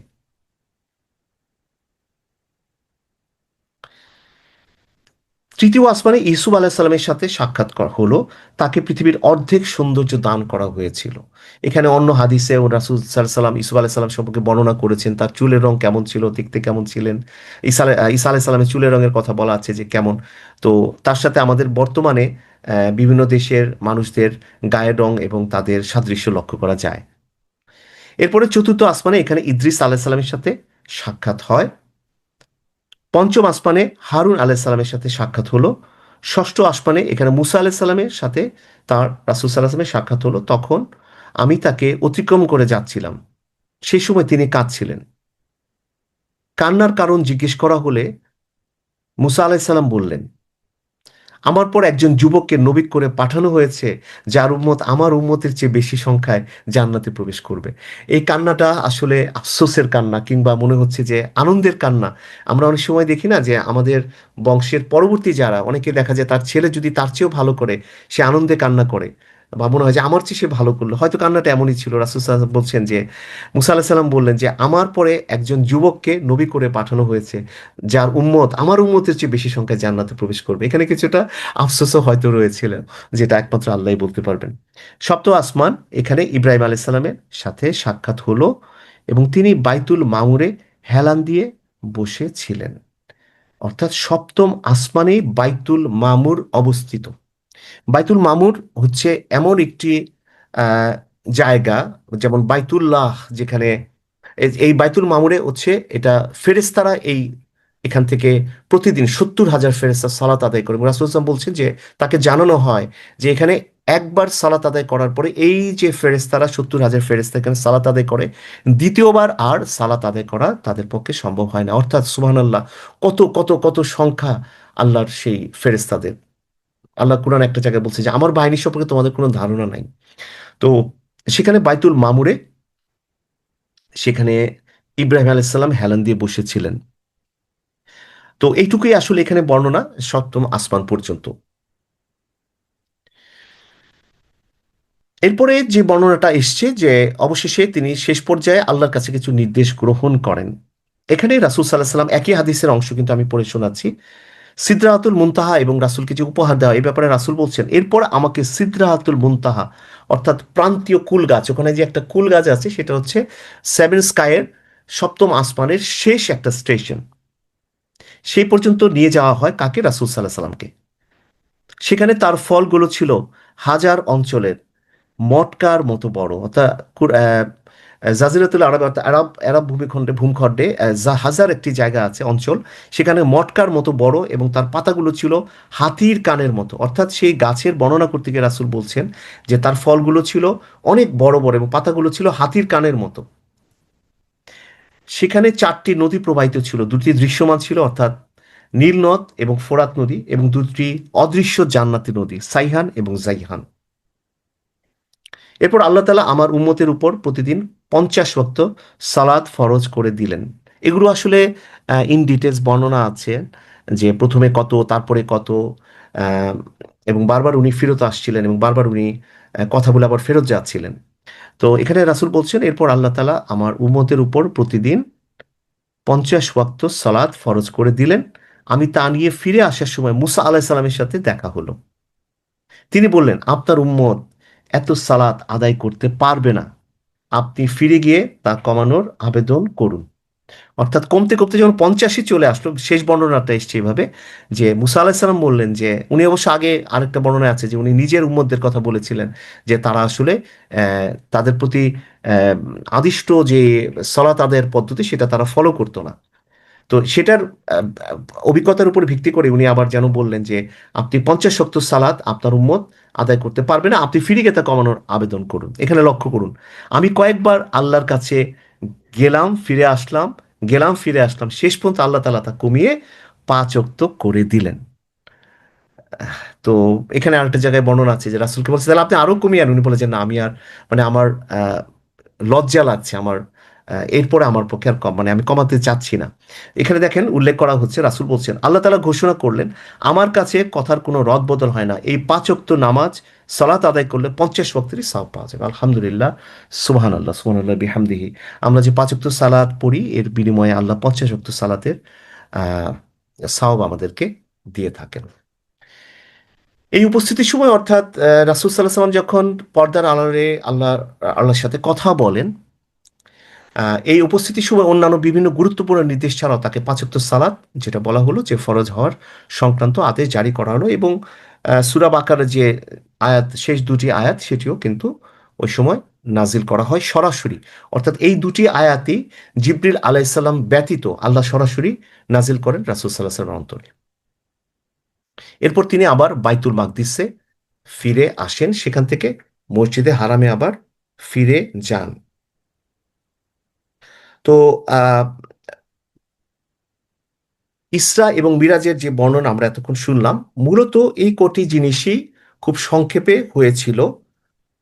তৃতীয় আসমানে ইসুফ আলাইসাল্লামের সাথে সাক্ষাৎ করা হলো। তাকে পৃথিবীর অর্ধেক সৌন্দর্য দান করা হয়েছিল। এখানে অন্য হাদিসে ও রাসূল সাল্লাম ইসুফ আলাইসাল্লাম সম্পর্কে বর্ণনা করেছেন, তার চুলের রং কেমন ছিল, দেখতে কেমন ছিলেন। ঈসা আলাইসাল্লামের চুলের রঙের কথা বলা আছে যে কেমন। তো তার সাথে আমাদের বর্তমানে বিভিন্ন দেশের মানুষদের গায়ের রং এবং তাদের সাদৃশ্য লক্ষ্য করা যায়। এরপরে চতুর্থ আসমানে এখানে ইদ্রিস আলাইসাল্লামের সাথে সাক্ষাৎ হয়। পঞ্চম আসমানে হারুন আলাইসাল্লামের সাথে সাক্ষাৎ হলো। ষষ্ঠ আসমানে এখানে মুসা আলাইসাল্লামের সাথে তার রাসূল সাল্লাল্লাহু আলাইহি ওয়াসাল্লামের সাক্ষাৎ হলো। তখন আমি তাকে অতিক্রম করে যাচ্ছিলাম, সেই সময় তিনি কাঁদছিলেন। কান্নার কারণ জিজ্ঞেস করা হলে মুসা আলাইসাল্লাম বললেন, আমার পর একজন যুবককে নবী করে পাঠানো হয়েছে, যার উম্মত আমার উম্মতের চেয়ে বেশি সংখ্যায় জান্নাতে প্রবেশ করবে। এই কান্নাটা আসলে আফসোসের কান্না, কিংবা মনে হচ্ছে যে আনন্দের কান্না। আমরা অনেক সময় দেখি না যে আমাদের বংশের পরবর্তী যারা, অনেকে দেখা যায় তার ছেলে যদি তার চেয়েও ভালো করে, সে আনন্দে কান্না করে, বা মনে হয় যে আমার চেয়ে সে ভালো করলো। হয়তো কান্নাটা এমনই ছিল। রাসূল সাল্লাল্লাহু আলাইহি ওয়াসাল্লাম বলছেন যে মুসা আলাইহিস সালাম বললেন যে আমার পরে একজন যুবককে নবী করে পাঠানো হয়েছে, যার উম্মত আমার উম্মতের চেয়ে বেশি সংখ্যায় জান্নাতে প্রবেশ করবে। এখানে কিছুটা আফসোসও হয়তো রয়েছিল, যেটা একমাত্র আল্লাহই বলতে পারবেন। সপ্ত আসমান, এখানে ইব্রাহিম আলাইহিস সালামের সাথে সাক্ষাৎ হলো এবং তিনি বাইতুল মামুরে হেলান দিয়ে বসেছিলেন। অর্থাৎ সপ্তম আসমানেই বাইতুল মামুর অবস্থিত। বাইতুল মামুর হচ্ছে এমন একটি আহ, জায়গা, যেমন বাইতুল্লাহ যেখানে, এই বাইতুল মামুরে হচ্ছে এটা ফেরেশতারা এখান থেকে প্রতিদিন 70,000 ফেরেশতা সালাত আদায় করে। এবং রাসূল সাল্লাল্লাহু আলাইহি ওয়াসাল্লাম বলছেন যে তাকে জানানো হয় যে এখানে একবার সালাত আদায় করার পরে এই যে ফেরেশতারা 70,000 ফেরেশতা এখানে সালাত আদায় করে, দ্বিতীয়বার আর সালাত আদায় করা তাদের পক্ষে সম্ভব হয় না। অর্থাৎ সুবহানাল্লাহ, কত কত কত সংখ্যা আল্লাহর সেই ফেরেশতাদের। আল্লাহ কুরআন একটা জায়গায় বলছে যে আমার বাহিনী সম্পর্কে তোমাদের কোনো ধারণা নাই। তো সেখানে বাইতুল মামুরে, সেখানে ইব্রাহিম আলাইহিস সালাম হেলান দিয়ে বসেছিলেন। তো এইটুকুই আসলে এখানে বর্ণনা সপ্তম আসমান পর্যন্ত। এরপরে যে বর্ণনাটা এসছে যে অবশেষে তিনি শেষ পর্যায়ে আল্লাহর কাছে কিছু নির্দেশ গ্রহণ করেন। এখানে রাসূল সাল্লাল্লাহু আলাইহি সাল্লাম, একই হাদিসের অংশ কিন্তু আমি পড়ে শোনাচ্ছি। সিদরাতুল মুনতাহা এবং রাসূলকে যে উপহার দেওয়া, এই ব্যাপারে রাসূল বলছেন, এরপর আমাকে সিদরাতুল মুনতাহা, অর্থাৎ প্রান্তীয় কুল গাছ, ওখানে যে একটা কুল গাছ আছে সেটা হচ্ছে সেভেন স্কাইয়ের সপ্তম আসমানের শেষ একটা স্টেশন, সেই পর্যন্ত নিয়ে যাওয়া হয় কাকে? রাসূল সাল্লাল্লাহু আলাইহি সাল্লামকে। সেখানে তার ফলগুলো ছিল হাজার অঞ্চলের মটকার মতো বড়। অর্থাৎ জাজিরাতুল আরব, অর্থাৎ আরব আরব ভূখণ্ডে হাজার একটি জায়গা আছে, অঞ্চল, সেখানে মটকার মতো বড়, এবং তার পাতাগুলো ছিল হাতির কানের মতো। অর্থাৎ সেই গাছের বর্ণনা করতে গিয়ে রাসূল বলছেন যে তার ফলগুলো ছিল অনেক বড় বড় এবং পাতাগুলো ছিল হাতির কানের মতো। সেখানে চারটি নদী প্রবাহিত ছিল, দুটি দৃশ্যমান ছিল, অর্থাৎ নীল নদ এবং ফোরাত নদী, এবং দুটি অদৃশ্য জান্নাতি নদী, সাইহান এবং জাইহান। এরপর আল্লাহ তাআলা আমার উম্মতের উপর প্রতিদিন 50 ওয়াক্ত সালাত ফরজ করে দিলেন। এগুলো আসলে ইন ডিটেলস বর্ণনা আছে, যে প্রথমে কত, তারপরে কত, আহ, এবং বারবার উনি ফেরত আসছিলেন এবং বারবার উনি কথা বলে আবার ফেরত যাচ্ছিলেন। তো এখানে রাসূল বলছেন, এরপর আল্লাহ তাআলা আমার উম্মতের উপর প্রতিদিন 50 ওয়াক্ত সালাত ফরজ করে দিলেন। আমি তা নিয়ে ফিরে আসার সময় মুসা আলাইহিস সালামের সাথে দেখা হলো। তিনি বললেন, আপনার উম্মত এত সালাত আদায় করতে পারবে না, আপনি ফিরে গিয়ে তা কমানোর আবেদন করুন। অর্থাৎ কমতে কমতে যখন 50-ই চলে আসলো, শেষ বর্ণনাটা এসছে এভাবে যে মুসা আলাহিসাল্লাম বললেন যে, উনি অবশ্য আগে আরেকটা বর্ণনা আছে যে উনি নিজের উম্মতদের কথা বলেছিলেন যে তারা আসলে তাদের প্রতি আহ, আদিষ্ট যে সলাত আদায়ের পদ্ধতি সেটা তারা ফলো করতো না। তো সেটার আহ, অভিজ্ঞতার উপর ভিত্তি করে উনি আবার যেন বললেন যে আপনি 50 ওয়াক্ত সালাত আপনার উম্মত আদায় করতে পারবে না, আপনি ফিরে গিয়ে তা কমানোর আবেদন করুন। এখানে লক্ষ্য করুন, আমি কয়েকবার আল্লাহর কাছে গেলাম ফিরে আসলাম, গেলাম ফিরে আসলাম, শেষ পর্যন্ত আল্লাহ তাআলা তা কমিয়ে 5 ওয়াক্ত করে দিলেন। তো এখানে আরেকটা জায়গায় বর্ণনা আছে যে রাসূলকে বলছে তাহলে আপনি আরো কমিয়ে আনুন। উনি বলে যে না, আমি আর, মানে আমার লজ্জা লাগছে, আমার এরপরে আমার পক্ষে আর কম, মানে আমি কমাতে চাচ্ছি না। এখানে দেখেন উল্লেখ করা হচ্ছে, রাসূল বলছেন, আল্লাহ তাআলা ঘোষণা করলেন, আমার কাছে কথার কোনো রদ বদল হয় না, এই 5 ওয়াক্ত নামাজ সালাত আদায় করলে 50 ওয়াক্তেরই সওয়াব পাওয়া যাবে। আলহামদুলিল্লাহ, সুবহানাল্লাহ, সুবহানাল্লাহ বিহামদিহি। আমরা যে 5 ওয়াক্ত সালাত পড়ি এর বিনিময়ে আল্লাহ 50 ওয়াক্ত সালাতের আহ সওয়াব আমাদেরকে দিয়ে থাকেন। এই উপস্থিতির সময় অর্থাৎ রাসূল সাল্লাল্লাহু আলাইহি ওয়াসাল্লাম যখন পর্দার আড়ালে আল্লাহর সাথে কথা বলেন, এই উপস্থিতির সময় অন্যান্য বিভিন্ন গুরুত্বপূর্ণ নির্দেশ ছাড়াও তাকে 5 ওয়াক্ত সালাত, যেটা বলা হলো যে ফরজ হওয়ার সংক্রান্ত আদেশ জারি করা হলো, এবং সূরা বাকারার যে আয়াত, শেষ দুটি আয়াত, সেটিও কিন্তু ওই সময় নাজিল করা হয় সরাসরি। অর্থাৎ এই দুটি আয়াতই জিবরিল আলাইহিসসালাম ব্যতীত আল্লাহ সরাসরি নাজিল করেন রাসূল সাল্লাল্লাহু আলাইহি ওয়াসাল্লামের অন্তরে। এরপর তিনি আবার বাইতুল মাকদিসে ফিরে আসেন, সেখান থেকে মসজিদে হারামে আবার ফিরে যান। তো আহ ইসরা এবং মিরাজের যে বর্ণনা আমরা এতক্ষণ শুনলাম, মূলত এই কটি জিনিসই খুব সংক্ষেপে হয়েছিল,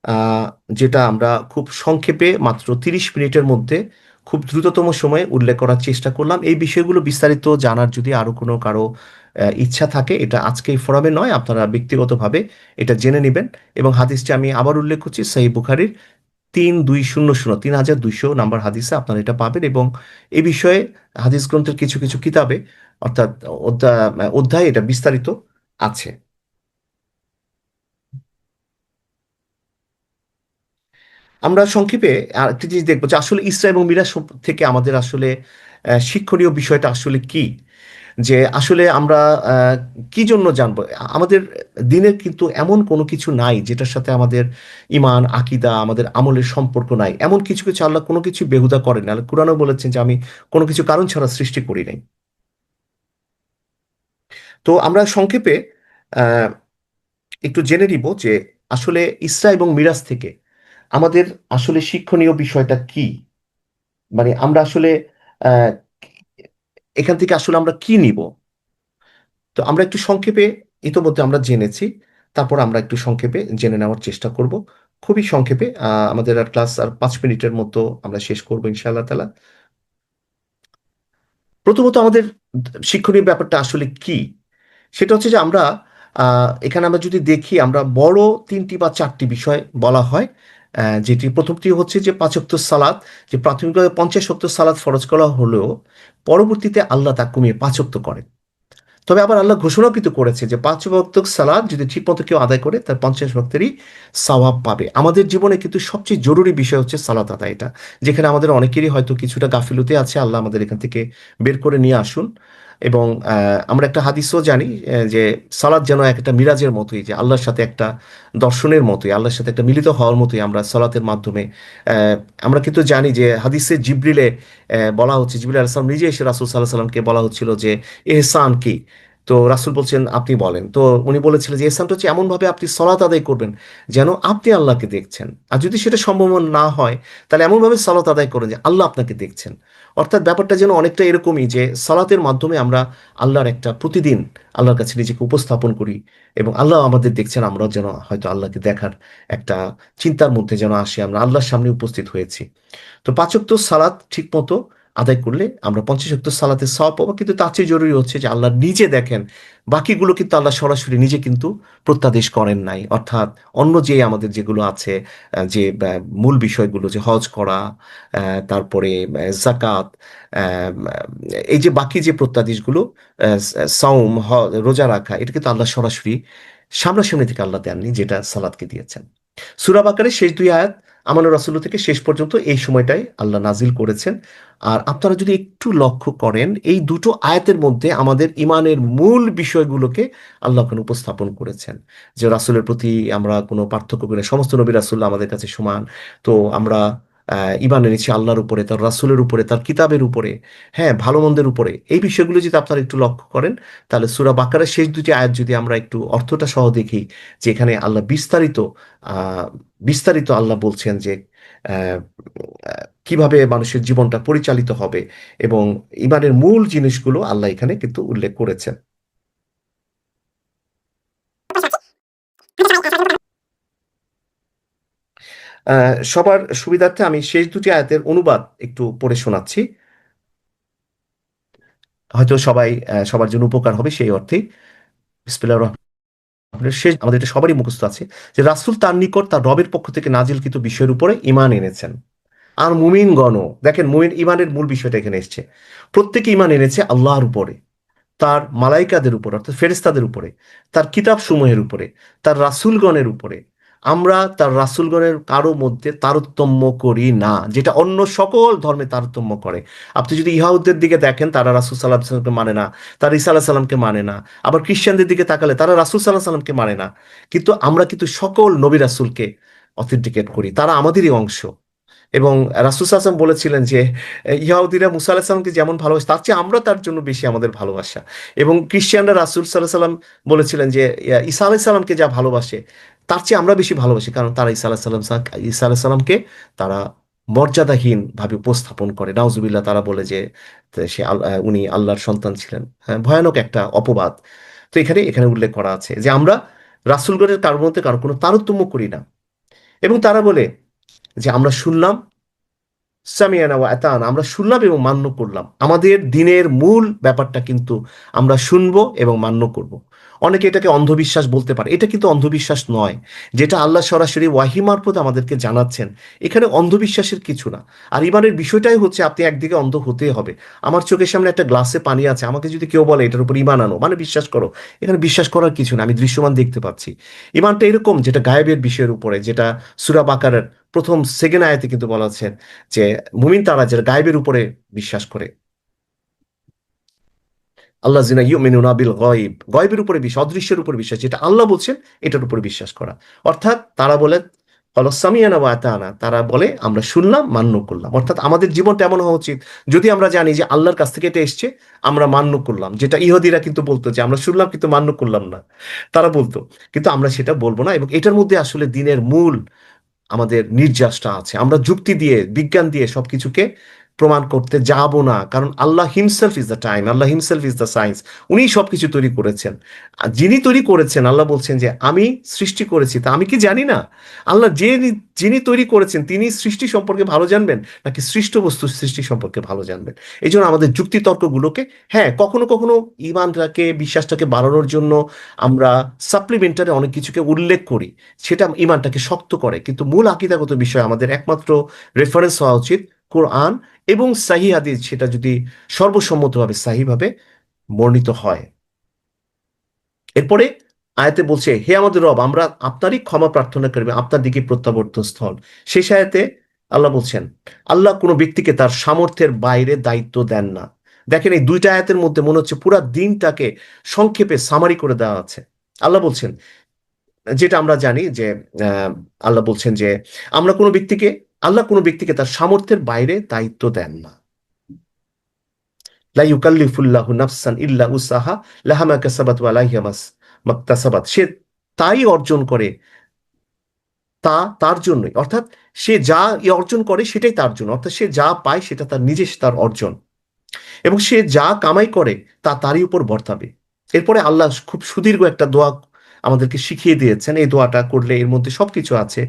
আহ, যেটা আমরা খুব সংক্ষেপে মাত্র 30 মিনিটের মধ্যে খুব দ্রুততম সময়ে উল্লেখ করার চেষ্টা করলাম। এই বিষয়গুলো বিস্তারিত জানার যদি আরো কোনো কারো ইচ্ছা থাকে, এটা আজকে এই ফোরামে নয়, আপনারা ব্যক্তিগতভাবে এটা জেনে নেবেন। এবং হাদিসটি আমি আবার উল্লেখ করছি, সহিহ বুখারীর 3200, 3200 নাম্বার হাদিসে আপনারা এটা পাবেন। এবং এই বিষয়ে হাদিস গ্রন্থের কিছু কিছু কিতাবে, অর্থাৎ অধ্যায়ে এটা বিস্তারিত আছে। আমরা সংক্ষেপে আর একটি জিনিস দেখবো যে আসলে ইসরা এবং মিরাজ থেকে আমাদের আসলে শিক্ষণীয় বিষয়টা আসলে কি, যে আসলে আমরা আহ, কি জন্য জানবো। আমাদের দিনের কিন্তু এমন কোনো কিছু নাই যেটার সাথে আমাদের ইমান, আকিদা, আমাদের আমলের সম্পর্ক নাই। এমন কিছু কিছু আল্লাহ কোনো কিছু বেহুদা করেন না। আল্লাহ কুরআনও বলেছেন যে আমি কোনো কিছু কারণ ছাড়া সৃষ্টি করি নাই। তো আমরা সংক্ষেপে আহ, একটু জেনে নিব যে আসলে ইসরা এবং মিরাজ থেকে আমাদের আসলে শিক্ষণীয় বিষয়টা কি। মানে আমরা আসলে আহ, এখান থেকে আসলে আমরা কি নিব। তো আমরা একটু সংক্ষেপে, ইতোমধ্যে আমরা জেনেছি, তারপর আমরা একটু সংক্ষেপে জেনে নেওয়ার চেষ্টা করব। খুবই সংক্ষেপে, আমাদের আর ক্লাস আর 5 মিনিটের মতো আমরা শেষ করবো ইনশাআল্লাহ তাআলা। প্রথমত আমাদের শিক্ষণীয় ব্যাপারটা আসলে কি, সেটা হচ্ছে যে আমরা এখানে আমরা যদি দেখি, আমরা বড় 3টি বা 4টি বিষয় বলা হয়। যেটি প্রথমটি হচ্ছে যে 5 ওয়াক্ত সালাত, যে প্রাথমিকভাবে 50 ওয়াক্ত সালাত ফরজ করা হলেও পরবর্তীতে আল্লাহ তা কমিয়ে 5 ওয়াক্ত করেন। তবে আবার আল্লাহ ঘোষণাও কিন্তু করেছে যে 5 ওয়াক্ত সালাত যদি ঠিকমতো কেউ আদায় করে তার 50 ওয়াক্তেরই সওয়াব পাবে। আমাদের জীবনে কিন্তু সবচেয়ে জরুরি বিষয় হচ্ছে সালাত আদায়, এটা যেখানে আমাদের অনেকেরই হয়তো কিছুটা গাফিলতি আছে। আল্লাহ আমাদের এখান থেকে বের করে নিয়ে আসুন। এবং আমরা একটা হাদিসও জানি, যে সালাত যেন একটা মিরাজের মতোই, যে আল্লাহর সাথে একটা দর্শনের মতোই, আল্লাহর সাথে একটা মিলিত হওয়ার মতোই আমরা সালাতের মাধ্যমে। আহ, আমরা কিন্তু জানি যে হাদিসে জিবরিলে বলা হচ্ছে, জিবরিল আলাইহিস সালাম নিজে এসে রাসূল সাল্লাল্লাহু আলাইহি সাল্লামকে বলা হচ্ছিল যে এহসান কি। তো রাসূল বলছেন আপনি বলেন। তো উনি বলেছিলেন যে এহসানটা হচ্ছে এমন ভাবে আপনি সালাত আদায় করবেন যেন আপনি আল্লাহকে দেখছেন, আর যদি সেটা সম্ভব না হয় তাহলে এমন ভাবে সালাত আদায় করেন যে আল্লাহ আপনাকে দেখছেন। অর্থাৎ ব্যাপারটা যেন অনেকটা এরকমই, যে সালাতের মাধ্যমে আমরা আল্লাহর একটা প্রতিদিন আল্লাহর কাছে নিজেকে উপস্থাপন করি, এবং আল্লাহ আমাদের দেখছেন, আমরাও যেন হয়তো আল্লাহকে দেখার একটা চিন্তার মধ্যে যেন আসি, আমরা আল্লাহর সামনে উপস্থিত হয়েছি। তো 5 ওয়াক্ত সালাত ঠিক মতো আদায় করলে আমরা 50 ওয়াক্ত সালাতের সওয়াব পাবো। কিন্তু তার চেয়ে জরুরি হচ্ছে যে আল্লাহ নিজে দেখেন। বাকিগুলো কিন্তু আল্লাহ সরাসরি নিজে কিন্তু প্রত্যাদেশ করেন নাই। অর্থাৎ অন্য যে আমাদের যেগুলো আছে, যে মূল বিষয়গুলো, যে হজ করা, তারপরে জাকাত, আহ, এই যে বাকি যে প্রত্যাদেশগুলো, সাওম, রোজা রাখা, এটা কিন্তু আল্লাহ সরাসরি সামনাসামনি থেকে আল্লাহ দেননি, যেটা সালাদকে দিয়েছেন। সূরা বাকারের শেষ দুই আয়াত আমানুর রাসূল থেকে শেষ পর্যন্ত এই সময়টাই আল্লাহ নাজিল করেছেন। আর আপনারা যদি একটু লক্ষ্য করেন, এই দুটো আয়াতের মধ্যে আমাদের ইমানের মূল বিষয়গুলোকে আল্লাহ ওখানে উপস্থাপন করেছেন। যে রাসূলের প্রতি আমরা কোনো পার্থক্য করি না, সমস্ত নবী রাসূল আমাদের কাছে সমান। তো আমরা ঈমান এনেছি আল্লাহর উপরে, তার রাসূলের উপরে, তার কিতাবের উপরে, হ্যাঁ, ভালো মন্দের উপরে। এই বিষয়গুলো যদি আপনারা একটু লক্ষ্য করেন, তাহলে সূরা বাকারার শেষ দুটি আয়াত যদি আমরা একটু অর্থটা সহ দেখি, যে এখানে আল্লাহ বিস্তারিত আহ বিস্তারিত আল্লাহ বলছেন যে আহ, কিভাবে মানুষের জীবনটা পরিচালিত হবে, এবং ইমানের মূল জিনিসগুলো আল্লাহ এখানে কিন্তু উল্লেখ করেছেন। সবার সুবিধার্থে আমি শেষ দুটি আয়াতের অনুবাদ একটু পড়ে শোনাচ্ছি, হয়তো সবার জন্য উপকার হবে সেই অর্থেই। বিসমিল্লাহির রহমানির শেষ, আমাদের এটা সবারই মুখস্থ আছে, যে রাসূল তার নিকট তার রবের পক্ষ থেকে নাজিলকৃত বিষয়ের উপরে ঈমান এনেছেন। আর মুমিনগণও, দেখেন মুমিন ঈমানের মূল বিষয়টা এখানে এসেছে, প্রত্যেকে ঈমান এনেছে আল্লাহর উপরে, তার মালাইকাদের উপর অর্থাৎ ফেরেশতাদের উপরে, তার কিতাব সমূহের উপরে, তার রাসূলগণের উপরে। আমরা তার রাসূলগণের কারো মধ্যে তারতম্য করি না, যেটা অন্য সকল ধর্মে তারতম্য করে। আপনি যদি ইহুদিদের দিকে দেখেন, তারা রাসূল সাল্লাল্লাহু আলাইহি ওয়াসাল্লামকে মানে না, তারা ঈসা আলাইহিস সালামকে মানে না। আবার খ্রিস্টানদের দিকে তাকালে তারা রাসূল সাল্লাল্লাহু আলাইহি সাল্লামকে মানে না। কিন্তু আমরা কিন্তু সকল নবী রাসূলকে অথেন্টিকেট করি, তারা আমাদেরই অংশ। এবং রাসূল সাল্লাল্লাহু আলাইহি ওয়াসাল্লাম বলেছিলেন যে ইহুদিরা মুসা আলাইহিস সালামকে যেমন ভালোবাসে, তার চেয়ে আমরা তার জন্য বেশি আমাদের ভালোবাসা। এবং খ্রিস্টানরা রাসূল সাল্লাল্লাহু আলাইহি ওয়াসাল্লাম বলেছিলেন যে ঈসা আলাইহিস সালামকে যা ভালোবাসে, তার চেয়ে আমরা বেশি ভালোবাসি, কারণ তারা ঈসা আলাইহিস সালামকে তারা মর্যাদাহীন ভাবে উপস্থাপন করে। নাউজুবিল্লাহ, তারা বলে যে উনি আল্লাহর সন্তান ছিলেন। হ্যাঁ, ভয়ানক একটা অপবাদ। তো এখানে এখানে উল্লেখ করা আছে যে আমরা রাসূলগণের কারোর মধ্যে কারো কোনো তারতম্য করি না। এবং তারা বলে যে আমরা শুনলাম, সামিয়ানা ওয়া আতানা, আমরা শুনলাম এবং মান্য করলাম। আমাদের দিনের মূল ব্যাপারটা কিন্তু আমরা শুনবো এবং মান্য করব। অনেকে এটাকে অন্ধবিশ্বাস বলতে পারে, এটা কিন্তু অন্ধবিশ্বাস নয়। যেটা আল্লাহ সরাসরি ওয়াহি মারফত আমাদেরকে জানাচ্ছেন, এখানে অন্ধবিশ্বাসের কিছু না। আর ইমানের বিষয়টাই হচ্ছে আপনি একদিকে অন্ধ হতে হবে। আমার চোখের সামনে একটা গ্লাসে পানি আছে, আমাকে যদি কেউ বলে এটার উপর ইমান আনো মানে বিশ্বাস করো, এখানে বিশ্বাস করার কিছু না, আমি দৃশ্যমান দেখতে পাচ্ছি। ইমানটা এরকম, যেটা গায়েবের বিষয়ের উপরে, যেটা সূরা বাকারার প্রথম সেকেন্ড আয়াতে কিন্তু বলা আছে যে মুমিন তারা যারা গায়েবের উপরে বিশ্বাস করে। আল্লাহ জিনা ইউমিনুনা বিল গায়ব, গায়বের উপরে বিশ্বাস, অদৃশ্যের উপরে বিশ্বাস, যেটা আল্লাহ বলছেন এটার উপরে বিশ্বাস করা। অর্থাৎ তারা বলে ক্বালু সামিআনা ওয়া আতানা, তারা বলে আমরা শুনলাম মান্য করলাম। অর্থাৎ আমাদের জীবনটা এমন হওয়া উচিত, যদি আমরা জানি যে আল্লাহর কাছ থেকে এটা এসছে, আমরা মান্য করলাম। যেটা ইহুদিরা কিন্তু বলতো যে আমরা শুনলাম কিন্তু মান্য করলাম না, তারা বলতো। কিন্তু আমরা সেটা বলবো না, এবং এটার মধ্যে আসলে দিনের মূল আমাদের নির্যাসটা আছে। আমরা যুক্তি দিয়ে বিজ্ঞান দিয়ে সবকিছুকে প্রমাণ করতে যাব না, কারণ আল্লাহ হিমসেলফ ইজ দ্য টাইম, আল্লাহ হিমসেলফ ইজ দ্য সায়েন্স। উনি সবকিছু তৈরি করেছেন। আর যিনি তৈরি করেছেন, আল্লাহ বলছেন যে আমি সৃষ্টি করেছি, তা আমি কি জানি না? আল্লাহ যিনি তৈরি করেছেন তিনি সৃষ্টি সম্পর্কে ভালো জানবেন, নাকি সৃষ্ট বস্তু সৃষ্টি সম্পর্কে ভালো জানবেন? এই জন্য আমাদের যুক্তিতর্কগুলোকে, হ্যাঁ, কখনো কখনো ইমানটাকে বিশ্বাসটাকে বাড়ানোর জন্য আমরা সাপ্লিমেন্টারি অনেক কিছুকে উল্লেখ করি, সেটা ইমানটাকে শক্ত করে। কিন্তু মূল আকীদাগত বিষয় আমাদের একমাত্র রেফারেন্স হওয়া উচিত কোরআন এবং সহিহ হাদিস, সেটা যদি সর্বসম্মতভাবে সহিভাবে বর্ণিত হয়। এরপরে আয়াতে বলছে, হে আমাদের রব, আমরা আপনারই ক্ষমা প্রার্থনা করবে, আপনার দিকে প্রত্যাবর্তন স্থল। শেষ আয়াতে আল্লাহ বলছেন, আল্লাহ কোনো ব্যক্তিকে তার সামর্থ্যের বাইরে দায়িত্ব দেন না। দেখেন, এই দুইটা আয়াতের মধ্যে মনে হচ্ছে পুরা দিনটাকে সংক্ষেপে সামারি করে দেওয়া আছে। আল্লাহ বলছেন, যেটা আমরা জানি যে আহ, আল্লাহ বলছেন যে আমরা কোনো ব্যক্তিকে আল্লাহ কোনো ব্যক্তিকে তার সামর্থ্যের বাইরে দায়িত্ব দেন না। লা ইউকাল্লিফুল্লাহু নাফসান ইল্লা উসাহা, লাহা মা কাসাবাত ওয়া আলাইহা মাকতাসাবাত। সে তাই অর্জন করে, তা তার জন্যই, অর্থাৎ সে যা অর্জন করে সেটাই তার জন্য, অর্থাৎ সে যা পায় সেটা তার নিজস্ব, তার অর্জন। এবং সে যা কামাই করে তা তারই উপর বর্তাবে। এরপরে আল্লাহ খুব সুদীর্ঘ একটা দোয়া আমাদেরকে শিখিয়ে দিয়েছেন। এই দোয়াটা করলে এর মধ্যে সবকিছু আছে।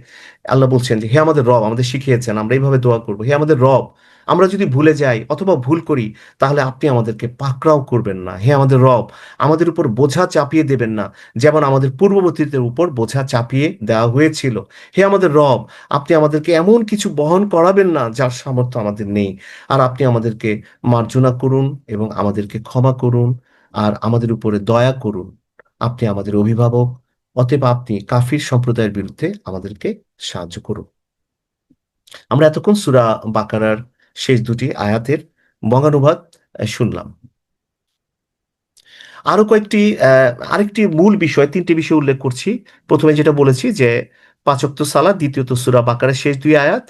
আল্লাহ বলছেন যে হে আমাদের রব, আমাদের শিখিয়েছেন আমরা এইভাবে দোয়া করবো, হে আমাদের রব, আমরা যদি ভুলে যাই অথবা ভুল করি, তাহলে আপনি আমাদেরকে পাকড়াও করবেন না। হে আমাদের রব, আমাদের উপর বোঝা চাপিয়ে দেবেন না, যেমন আমাদের পূর্ববর্তীদের উপর বোঝা চাপিয়ে দেওয়া হয়েছিল। হে আমাদের রব, আপনি আমাদেরকে এমন কিছু বহন করাবেন না যার সামর্থ্য আমাদের নেই। আর আপনি আমাদেরকে মার্জনা করুন এবং আমাদেরকে ক্ষমা করুন, আর আমাদের উপরে দয়া করুন। আপনি আমাদের অভিভাবক, অতএব আপনি কাফির সম্প্রদায়ের বিরুদ্ধে আমাদেরকে সাহায্য করুন। আমরা এতক্ষণ সূরা বাকারার শেষ দুটি আয়াতের বঙ্গানুবাদ শুনলাম। আরো কয়েকটি আরেকটি মূল বিষয়, তিনটি বিষয় উল্লেখ করছি। প্রথমে যেটা বলেছি যে পাঁচ ওয়াক্ত সালাত, দ্বিতীয়ত সূরা বাকারার শেষ দুই আয়াত,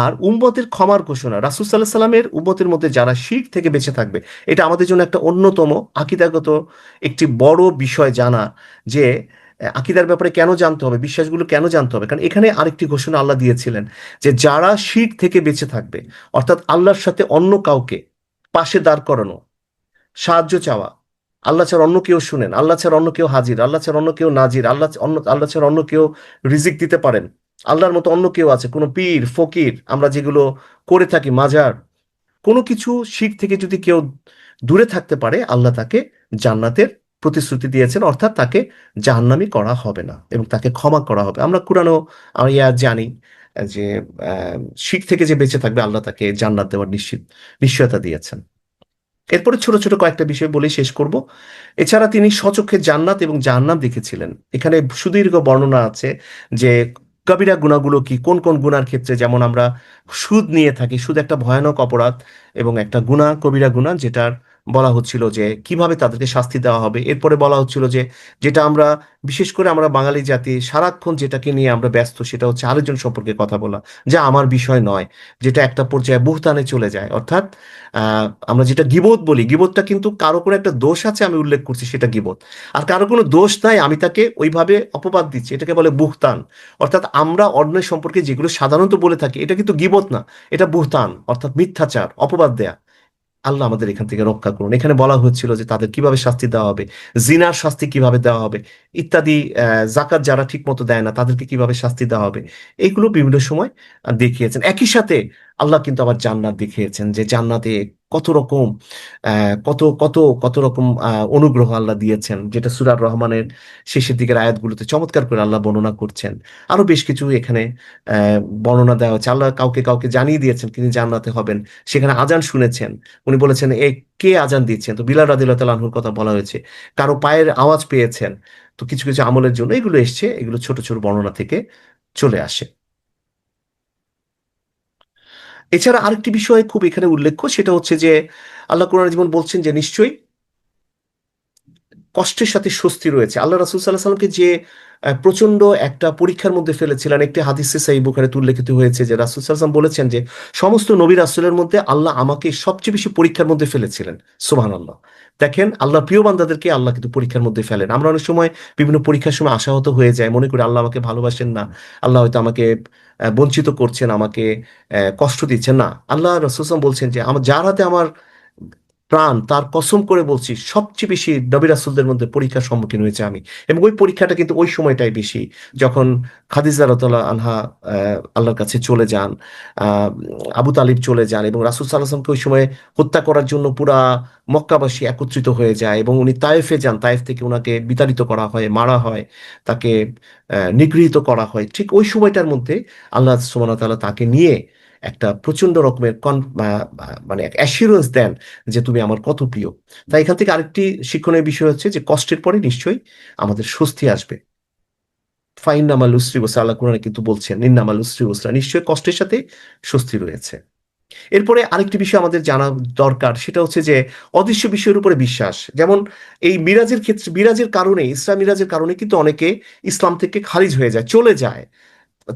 আর উম্মতের ক্ষমার ঘোষণা। রাসূল সাল্লাল্লাহু আলাইহি সাল্লামের উম্মতের মধ্যে যারা শিরক থেকে বেঁচে থাকবে, এটা আমাদের জন্য একটা অন্যতম আকীদাগত একটি বড় বিষয় জানা, যে আকীদার ব্যাপারে কেন জানতে হবে, বিশ্বাসগুলো কেন জানতে হবে। কারণ এখানে আরেকটি ঘোষণা আল্লাহ দিয়েছিলেন যে যারা শিরক থেকে বেঁচে থাকবে, অর্থাৎ আল্লাহর সাথে অন্য কাউকে পাশে দাঁড় করানো, সাহায্য চাওয়া, আল্লাহ ছাড়া অন্য কেউ শুনেন, আল্লাহ ছাড়া অন্য কেউ হাজির, আল্লাহ ছাড়া অন্য কেউ নাজির, আল্লাহ ছাড়া অন্য কেউ রিজিক দিতে পারেন, আল্লাহর মতো অন্য কেউ আছে, কোনো পীর ফকির আমরা যেগুলো করে থাকি, মাজার, কোনো কিছু শিরক থেকে যদি কেউ দূরে থাকতে পারে, আল্লাহ তাকে জান্নাতের প্রতিশ্রুতি দিয়েছেন, অর্থাৎ তাকে জাহান্নামী করা হবে না এবং তাকে ক্ষমা করা হবে। আমরা কুরআনও ইয়া জানি যে আহ, শিরক থেকে যে বেঁচে থাকবে আল্লাহ তাকে জান্নাত দেওয়ার নিশ্চয়তা দিয়েছেন। এরপরে ছোট ছোট কয়েকটা বিষয় বলে শেষ করব। এছাড়া তিনি স্বচক্ষে জান্নাত এবং জাহান্নাম দেখেছিলেন। এখানে সুদীর্ঘ বর্ণনা আছে যে কবিরা গুনাহগুলো কি, কোন কোন গুনার ক্ষেত্রে, যেমন আমরা সুদ নিয়ে থাকি, সুদ একটা ভয়ানক অপরাধ এবং একটা গুনাহ, কবিরা গুনাহ, যেটার বলা হচ্ছিল যে কিভাবে তাদেরকে শাস্তি দেওয়া হবে। এরপরে বলা হচ্ছিল যে যেটা আমরা, বিশেষ করে আমরা বাঙালি জাতি সারাক্ষণ যেটাকে নিয়ে আমরা ব্যস্ত, সেটা হচ্ছে আরেকজন সম্পর্কে কথা বলা, যা আমার বিষয় নয়, যেটা একটা পর্যায়ে বুহতানে চলে যায়। অর্থাৎ আমরা যেটা গীবত বলি, গীবতটা কিন্তু কারো কোনো একটা দোষ আছে আমি উল্লেখ করছি, সেটা গীবত। আর কারো কোনো দোষ নাই আমি তাকে ওইভাবে অপবাদ দিচ্ছি, এটাকে বলে বুহতান। অর্থাৎ আমরা অন্যের সম্পর্কে যেগুলো সাধারণত বলে থাকি, এটা কিন্তু গীবত না, এটা বুহতান, অর্থাৎ মিথ্যাচার, অপবাদ দেয়া। আল্লাহ আমাদের এখান থেকে রক্ষা করুন। এখানে বলা হচ্ছিল যে তাদের কিভাবে শাস্তি দেওয়া হবে, জিনার শাস্তি কিভাবে দেওয়া হবে ইত্যাদি, জাকাত যারা ঠিক মতো দেয় না তাদেরকে কিভাবে শাস্তি দেওয়া হবে, এইগুলো বিভিন্ন সময় দেখিয়েছেন। একই সাথে আল্লাহ কিন্তু আবার জান্নাত দেখিয়েছেন, যে জান্নাতে কত রকম কত কত কত রকম অনুগ্রহ আল্লাহ দিয়েছেন, যেটা সূরা রহমানের শেষের দিকের আয়াতগুলোতে চমৎকার করে আল্লাহ বর্ণনা করছেন। আরো বেশ কিছু এখানে আহ, বর্ণনা দেওয়া হচ্ছে। আল্লাহ কাউকে কাউকে জানিয়ে দিয়েছেন তিনি জান্নাতে হবেন, সেখানে আজান শুনেছেন, উনি বলেছেন এ কে আজান দিচ্ছেন, তো বিলাল রাদিয়াল্লাহু তাআলা আনহুর কথা বলা হয়েছে। কারো পায়ের আওয়াজ পেয়েছেন। তো কিছু কিছু আমলের জন্য এগুলো এসছে, এগুলো ছোট ছোট বর্ণনা থেকে চলে আসে। এছাড়া আরেকটি বিষয় খুব এখানে উল্লেখ্য, সেটা হচ্ছে যে আল্লাহ কোরআনে যেমন বলছেন যে নিশ্চয়ই কষ্টের সাথে স্বস্তি রয়েছে। আল্লাহ রাসূল সাল্লাল্লাহু আলাইহি ওয়াসাল্লামকে যে প্রচন্ড একটা পরীক্ষার মধ্যে ফেলেছিলেন, একটি হাদিসে সহিহ বুখারীতে উল্লেখিত হয়েছে যে রাসূল সাল্লাল্লাহু আলাইহি ওয়াসাল্লাম বলেছেন যে সমস্ত নবী রাসূলের মধ্যে আল্লাহ আমাকে সবচেয়ে বেশি পরীক্ষার মধ্যে ফেলেছিলেন। সুবহানাল্লাহ। দেখেন, আল্লাহ প্রিয় বান্দাদেরকে আল্লাহ কিন্তু পরীক্ষার মধ্যে ফেলেন। আমরা অনেক সময় বিভিন্ন পরীক্ষার সময় আশাহত হয়ে যায়, মনে করি আল্লাহ আমাকে ভালোবাসেন না, আল্লাহ হয়তো আমাকে বঞ্চিত করছেন, আমাকে কষ্ট দিচ্ছেন। না, আল্লাহ রাসূল সাল্লাল্লাহু আলাইহি ওয়াসাল্লাম বলছেন যে আমার যার হাতে আমার প্রাণ, তার কসম করে বলছি সবচেয়ে বেশি নবী রাসূলদের মধ্যে পরীক্ষার সম্মুখীন হয়েছে আমি। এবং ওই পরীক্ষাটা কিন্তু ওই সময়টাই বেশি, যখন খাদিজা রাদিয়াল্লাহু আনহা আল্লাহর কাছে চলে যান, আহ, আবু তালিব চলে যান এবং রাসূল সাল্লাল্লাহু আলাইহি ওয়াসাল্লামকে ওই সময় হত্যা করার জন্য পুরা মক্কাবাসী একত্রিত হয়ে যায় এবং উনি তায়েফে যান, তায়েফ থেকে ওনাকে বিতাড়িত করা হয়, মারা হয়, তাকে নিগৃহীত করা হয়। ঠিক ওই সময়টার মধ্যে আল্লাহ সুবহানাহু ওয়া তাআলা তাকে নিয়ে একটা প্রচন্ড রকমের মানে অ্যাসিউরেন্স দেন যে তুমি আমার কত প্রিয়। তাই এখান থেকে আরেকটি শিক্ষণীয় বিষয় হচ্ছে যে কষ্টের পরে নিশ্চয়ই আমাদের স্বস্তি আসবে। ফাইন্নামাল উসরি ইউসরা, আল্লাহ কোরআনে কিন্তু বলছেন ইন্নামাল উসরি ইউসরা, নিশ্চয়ই কষ্টের সাথে স্বস্তি রয়েছে। এরপরে আরেকটি বিষয় আমাদের জানা দরকার, সেটা হচ্ছে যে অদৃশ্য বিষয়ের উপরে বিশ্বাস। যেমন এই মিরাজের ক্ষেত্রে, মিরাজের কারণে, ইসরা মিরাজের কারণে কিন্তু অনেকে ইসলাম থেকে খারিজ হয়ে যায়, চলে যায়।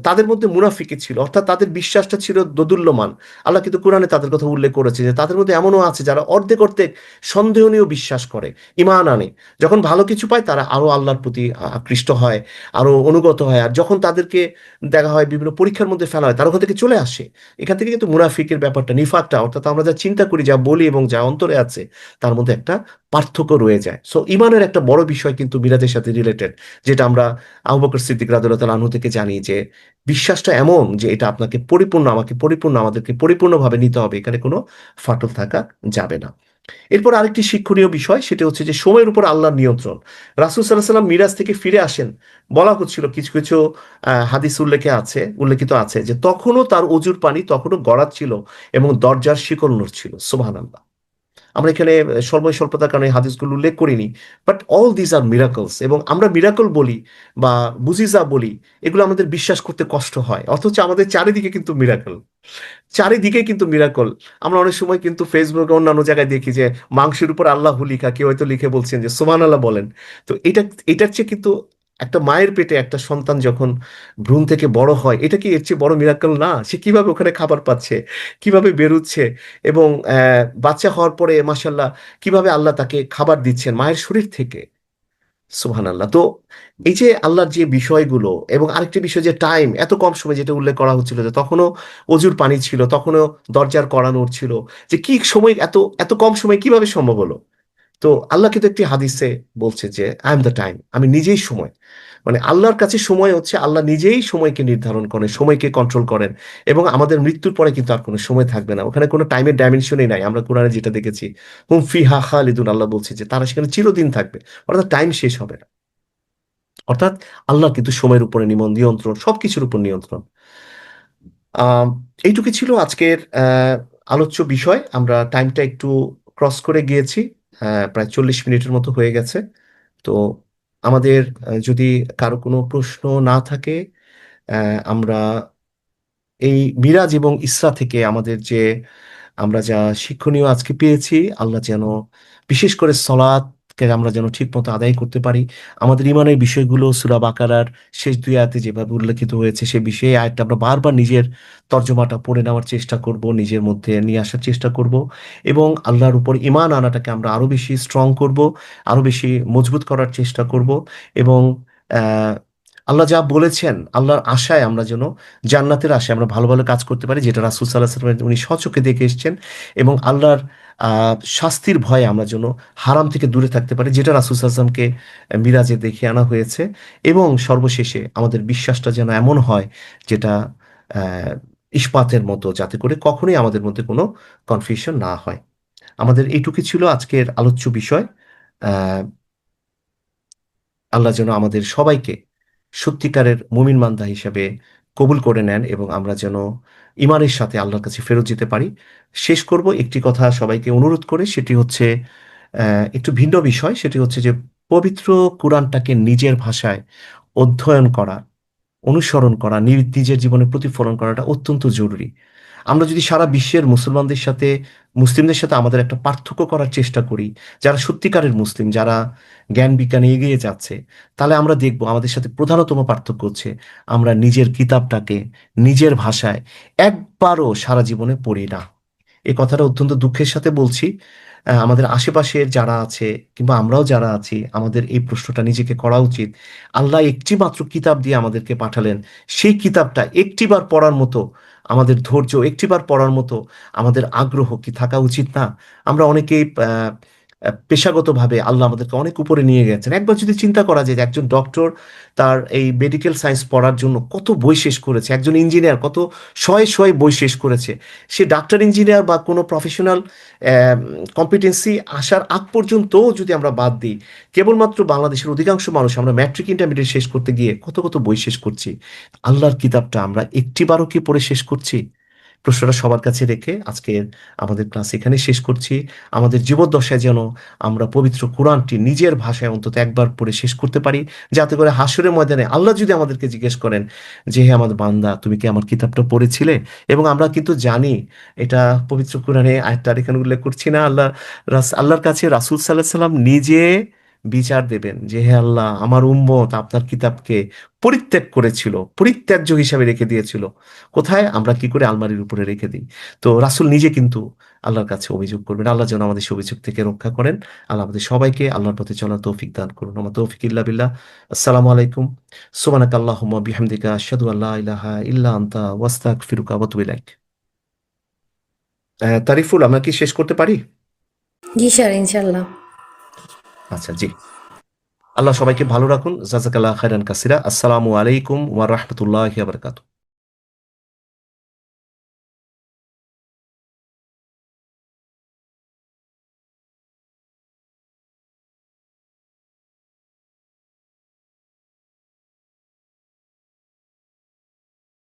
তাদের মধ্যে মুনাফিকি ছিল, অর্থাৎ তাদের বিশ্বাসটা ছিল দোদুল্যমান। আল্লাহ কিন্তু কোরআনে তাদের কথা উল্লেখ করেছে যে তাদের মধ্যে এমনও আছে যারা অর্ধেক অর্ধেক সন্দেহনীয় বিশ্বাস করে, ঈমান আনে। যখন ভালো কিছু পায় তারা আরো আল্লাহর প্রতি আকৃষ্ট হয়, আরো অনুগত হয়। আর যখন তাদেরকে দেখা হয় বিভিন্ন পরীক্ষার মধ্যে ফেলা হয়, তারা ওখান থেকে চলে আসে। এখান থেকে কিন্তু মুনাফিকের ব্যাপারটা, নিফাকটা, অর্থাৎ আমরা যা চিন্তা করি, যা বলি এবং যা অন্তরে আছে, তার মধ্যে একটা পার্থক্য রয়ে যায়। সো ঈমানের একটা বড় বিষয় কিন্তু মিরাজের সাথে রিলেটেড, যেটা আমরা আবু বকর সিদ্দিক রাদিয়াল্লাহু তাআলা আনহু থেকে জানি, যে বিশ্বাসটা এমন যে এটা আপনাকে পরিপূর্ণ, আমাকে পরিপূর্ণ, আমাদেরকে পরিপূর্ণভাবে নিতে হবে, এখানে কোনো ফাটল থাকা যাবে না। এরপর আরেকটি শিক্ষণীয় বিষয়, সেটা হচ্ছে যে সময়ের উপর আল্লাহর নিয়ন্ত্রণ। রাসূল সাল্লাল্লাহু আলাইহি ওয়াসাল্লাম মিরাজ থেকে ফিরে আসেন, বলা হচ্ছিল কিছু কিছু হাদিস উল্লেখিত আছে যে তখনও তার অজুর পানি তখনও গড়াচ্ছিল এবং দরজার শিকল নড়ছিল। সুবহানাল্লাহ। আমরা এখানে সময় স্বল্পতার কারণে হাদিসগুলো উল্লেখ করিনি, but all this are miracles. এবং আমরা মিরাকল বলি বা বুজিজা বলি, এগুলো আমাদের বিশ্বাস করতে কষ্ট হয়, অথচ আমাদের চারিদিকে কিন্তু মিরাকল, চারিদিকে কিন্তু মিরাকল। আমরা অনেক সময় কিন্তু ফেসবুকে অন্যান্য জায়গায় দেখি যে মাংসের উপর আল্লাহ লিখা, কেউ হয়তো লিখে বলছেন যে সুবহানাল্লাহ বলেন। তো এটার চেয়ে কিন্তু একটা মায়ের পেটে একটা সন্তান যখন ভ্রূণ থেকে বড় হয়, এটা কি এর চেয়ে বড় মিরাকল না? সে কিভাবে ওখানে খাবার পাচ্ছে, কিভাবে বেরোচ্ছে, এবং বাচ্চা হওয়ার পরে মাশাল্লাহ কিভাবে আল্লাহ তাকে খাবার দিচ্ছেন মায়ের শরীর থেকে। সুবহানাল্লাহ। তো এই যে আল্লাহর যে বিষয়গুলো, এবং আরেকটি বিষয় যে টাইম, এত কম সময়, যেটা উল্লেখ করা হচ্ছিল যে তখনও অজুর পানি ছিল, তখনও দরজার কড়া নড়ছিল, যে কি সময়, এত এত কম সময় কিভাবে সম্ভব হলো? তো আল্লাহ কিন্তু একটি হাদিসে বলছে যে আই এম দ্য টাইম, আমি নিজেই সময়। মানে আল্লাহর কাছে সময় হচ্ছে, আল্লাহ নিজেই সময়কে নির্ধারণ করেন, সময়কে কন্ট্রোল করেন। এবং আমাদের মৃত্যুর পরে কিন্তু আর কোনো সময় থাকবে না, ওখানে কোনো টাইমের ডাইমেনশনই নাই। আমরা কোরআনে যেটা দেখেছি, হুম ফিহা খালিদুন, আল্লাহ বলছে যে তারা সেখানে চিরদিন থাকবে, অর্থাৎ টাইম শেষ হবে না। অর্থাৎ আল্লাহ কিন্তু সময়ের উপরে নিয়ন্ত্রণ, সবকিছুর উপর নিয়ন্ত্রণ। আম, এইটুকু ছিল আজকের আলোচ্য বিষয়। আমরা টাইমটা একটু ক্রস করে গিয়েছি, প্রায় 40 মিনিটের মতো হয়ে গেছে। তো আমাদের যদি কারো কোনো প্রশ্ন না থাকে, আমরা এই মিরাজ এবং ইসরা থেকে আমাদের যে আমরা যা শিক্ষণীয় আজকে পেয়েছি, আল্লাহ যেন বিশেষ করে সলাৎকে আমরা যেন ঠিক মতো আদায় করতে পারি। আমাদের ইমানের বিষয়গুলো সূরা বাকারার শেষ দুই আয়াতে যেভাবে উল্লেখিত হয়েছে, সে বিষয়ে আয়াতটা আমরা বারবার নিজের তর্জমাটা পড়ে নেওয়ার চেষ্টা করব, নিজের মধ্যে নিয়ে আসার চেষ্টা করব। এবং আল্লাহর উপর ইমান আনাটাকে আমরা আরো বেশি স্ট্রং করব, আরো বেশি মজবুত করার চেষ্টা করব। এবং আহ আল্লাহ যা বলেছেন, আল্লাহর আশায় আমরা যেন, জান্নাতের আশায় আমরা ভালো ভালো কাজ করতে পারি, যেটা রাসূল সাল্লাল্লাহু আলাইহি ওয়াসাল্লাম উনি স্বচক্ষে দেখে এসেছেন। এবং আল্লাহর শাস্তির ভয়ে আমরা যেন হারাম থেকে দূরে থাকতে পারি, যেটা রাসূল সাল্লাল্লাহু আলাইহি ওয়াসাল্লামকে মিরাজে দেখে আনা হয়েছে। এবং সর্বশেষে আমাদের বিশ্বাসটা যেন এমন হয় যেটা আহ, ইস্পাতের মতো, যাতে করে কখনোই আমাদের মধ্যে কোনো কনফিউশন না হয়। আমাদের এইটুকু ছিল আজকের আলোচ্য বিষয়। আহ, আল্লাহ যেন আমাদের সবাইকে সত্যিকারের মুমিন বান্দা হিসেবে কবুল করে নেন, এবং আমরা যেন ইমানের সাথে আল্লাহর কাছে ফেরত যেতে পারি। শেষ করব একটি কথা সবাইকে অনুরোধ করে, সেটি হচ্ছে একটু ভিন্ন বিষয়। সেটি হচ্ছে যে পবিত্র কোরআনটাকে নিজের ভাষায় অধ্যয়ন করা, অনুসরণ করা, নিজের জীবনে প্রতিফলন করাটা অত্যন্ত জরুরি। আমরা যদি সারা বিশ্বের মুসলিমদের সাথে আমাদের একটা পার্থক্য করার চেষ্টা করি, যারা সত্যিকারের মুসলিম, যারা জ্ঞান বিজ্ঞানে এগিয়ে যাচ্ছে, তাহলে আমরা দেখব আমাদের সাথে প্রধানতম পার্থক্য হচ্ছে আমরা নিজের কিতাবটাকে নিজের ভাষায় একবারও সারা জীবনে পড়ি না। এই কথাটা অত্যন্ত দুঃখের সাথে বলছি। আমাদের আশেপাশের যারা আছে, কিংবা আমরাও যারা আছি, আমাদের এই প্রশ্নটা নিজেকে করা উচিত। আল্লাহ একটি মাত্র কিতাব দিয়ে আমাদেরকে পাঠালেন, সেই কিতাবটা একটিবার পড়ার মতো আমাদের ধৈর্য, একটিবার পড়ার মতো আমাদের আগ্রহ কি থাকা উচিত না? আমরা অনেকেই পেশাগতভাবে আল্লাহ আমাদেরকে অনেক উপরে নিয়ে গেছেন। একবার যদি চিন্তা করা যায় যে একজন ডক্টর তার এই মেডিকেল সায়েন্স পড়ার জন্য কত বই শেষ করেছে, একজন ইঞ্জিনিয়ার কত শয়ে শয়ে বই শেষ করেছে, সে ডাক্তার, ইঞ্জিনিয়ার বা কোনো প্রফেশনাল কম্পিটেন্সি আসার আগ পর্যন্ত যদি আমরা বাদ দিই, কেবলমাত্র বাংলাদেশের অধিকাংশ মানুষ আমরা ম্যাট্রিক ইন্টারমিডিয়েট শেষ করতে গিয়ে কত কত বই শেষ করছি। আল্লাহর কিতাবটা আমরা একটিবারও কি পড়ে শেষ করছি? প্রশ্নটা সবার কাছে রেখে আজকের আমাদের ক্লাস এখানে শেষ করছি। আমাদের জীবদ্দশায় যেন আমরা পবিত্র কোরআনটি নিজের ভাষায় অন্তত একবার পড়ে শেষ করতে পারি, যাতে করে হাসরের ময়দানে আল্লাহ যদি আমাদেরকে জিজ্ঞেস করেন যে হে আমার বান্দা, তুমি কি আমার কিতাবটা পড়েছিলে? এবং আমরা কিন্তু জানি, এটা পবিত্র কোরআনে আয়াতটা এখানে উল্লেখ করছি না, আল্লাহর কাছে রাসূল সাল্লাল্লাহু আলাইহি সাল্লাম নিজে বিচার দেবেন যে হে আল্লাহ, আমার উম্মত আপনার কিতাবকে পরিত্যাগ করেছিল, পরিত্যাজ্য হিসাবে রেখে দিয়েছিল, কোথায়? আমরা কি করে আলমারির উপরে রেখে দিই। তো রাসূল নিজে কিন্তু আল্লাহর কাছে অভিযোগ করবেন। আল্লাহ যেন আমাদের সেই অভিযোগ থেকে রক্ষা করেন। আল্লাহ আমাদের সবাইকে আল্লাহর পথে চলার তৌফিক দান করুন। আমার তৌফিক ইল্লা বিল্লাহ। আসসালামু আলাইকুম। সুবহানাকা আল্লাহুম্মা বিহামদিকা আশহাদু আল্লা ইলাহা ইল্লা আনতা ওয়াস্তাগফিরুকা ওয়া আতুবু ইলাইক। তারিফুল, আমরা কি শেষ করতে পারি? জি স্যার, ইনশাল্লাহ। আচ্ছা, জি। আল্লাহ সবাইকে ভালো রাখুন। জাযাকাল্লাহ খাইরান কাসিরা। আসসালামু আলাইকুম ওয়া রাহমাতুল্লাহি ওয়া বারাকাতুহু।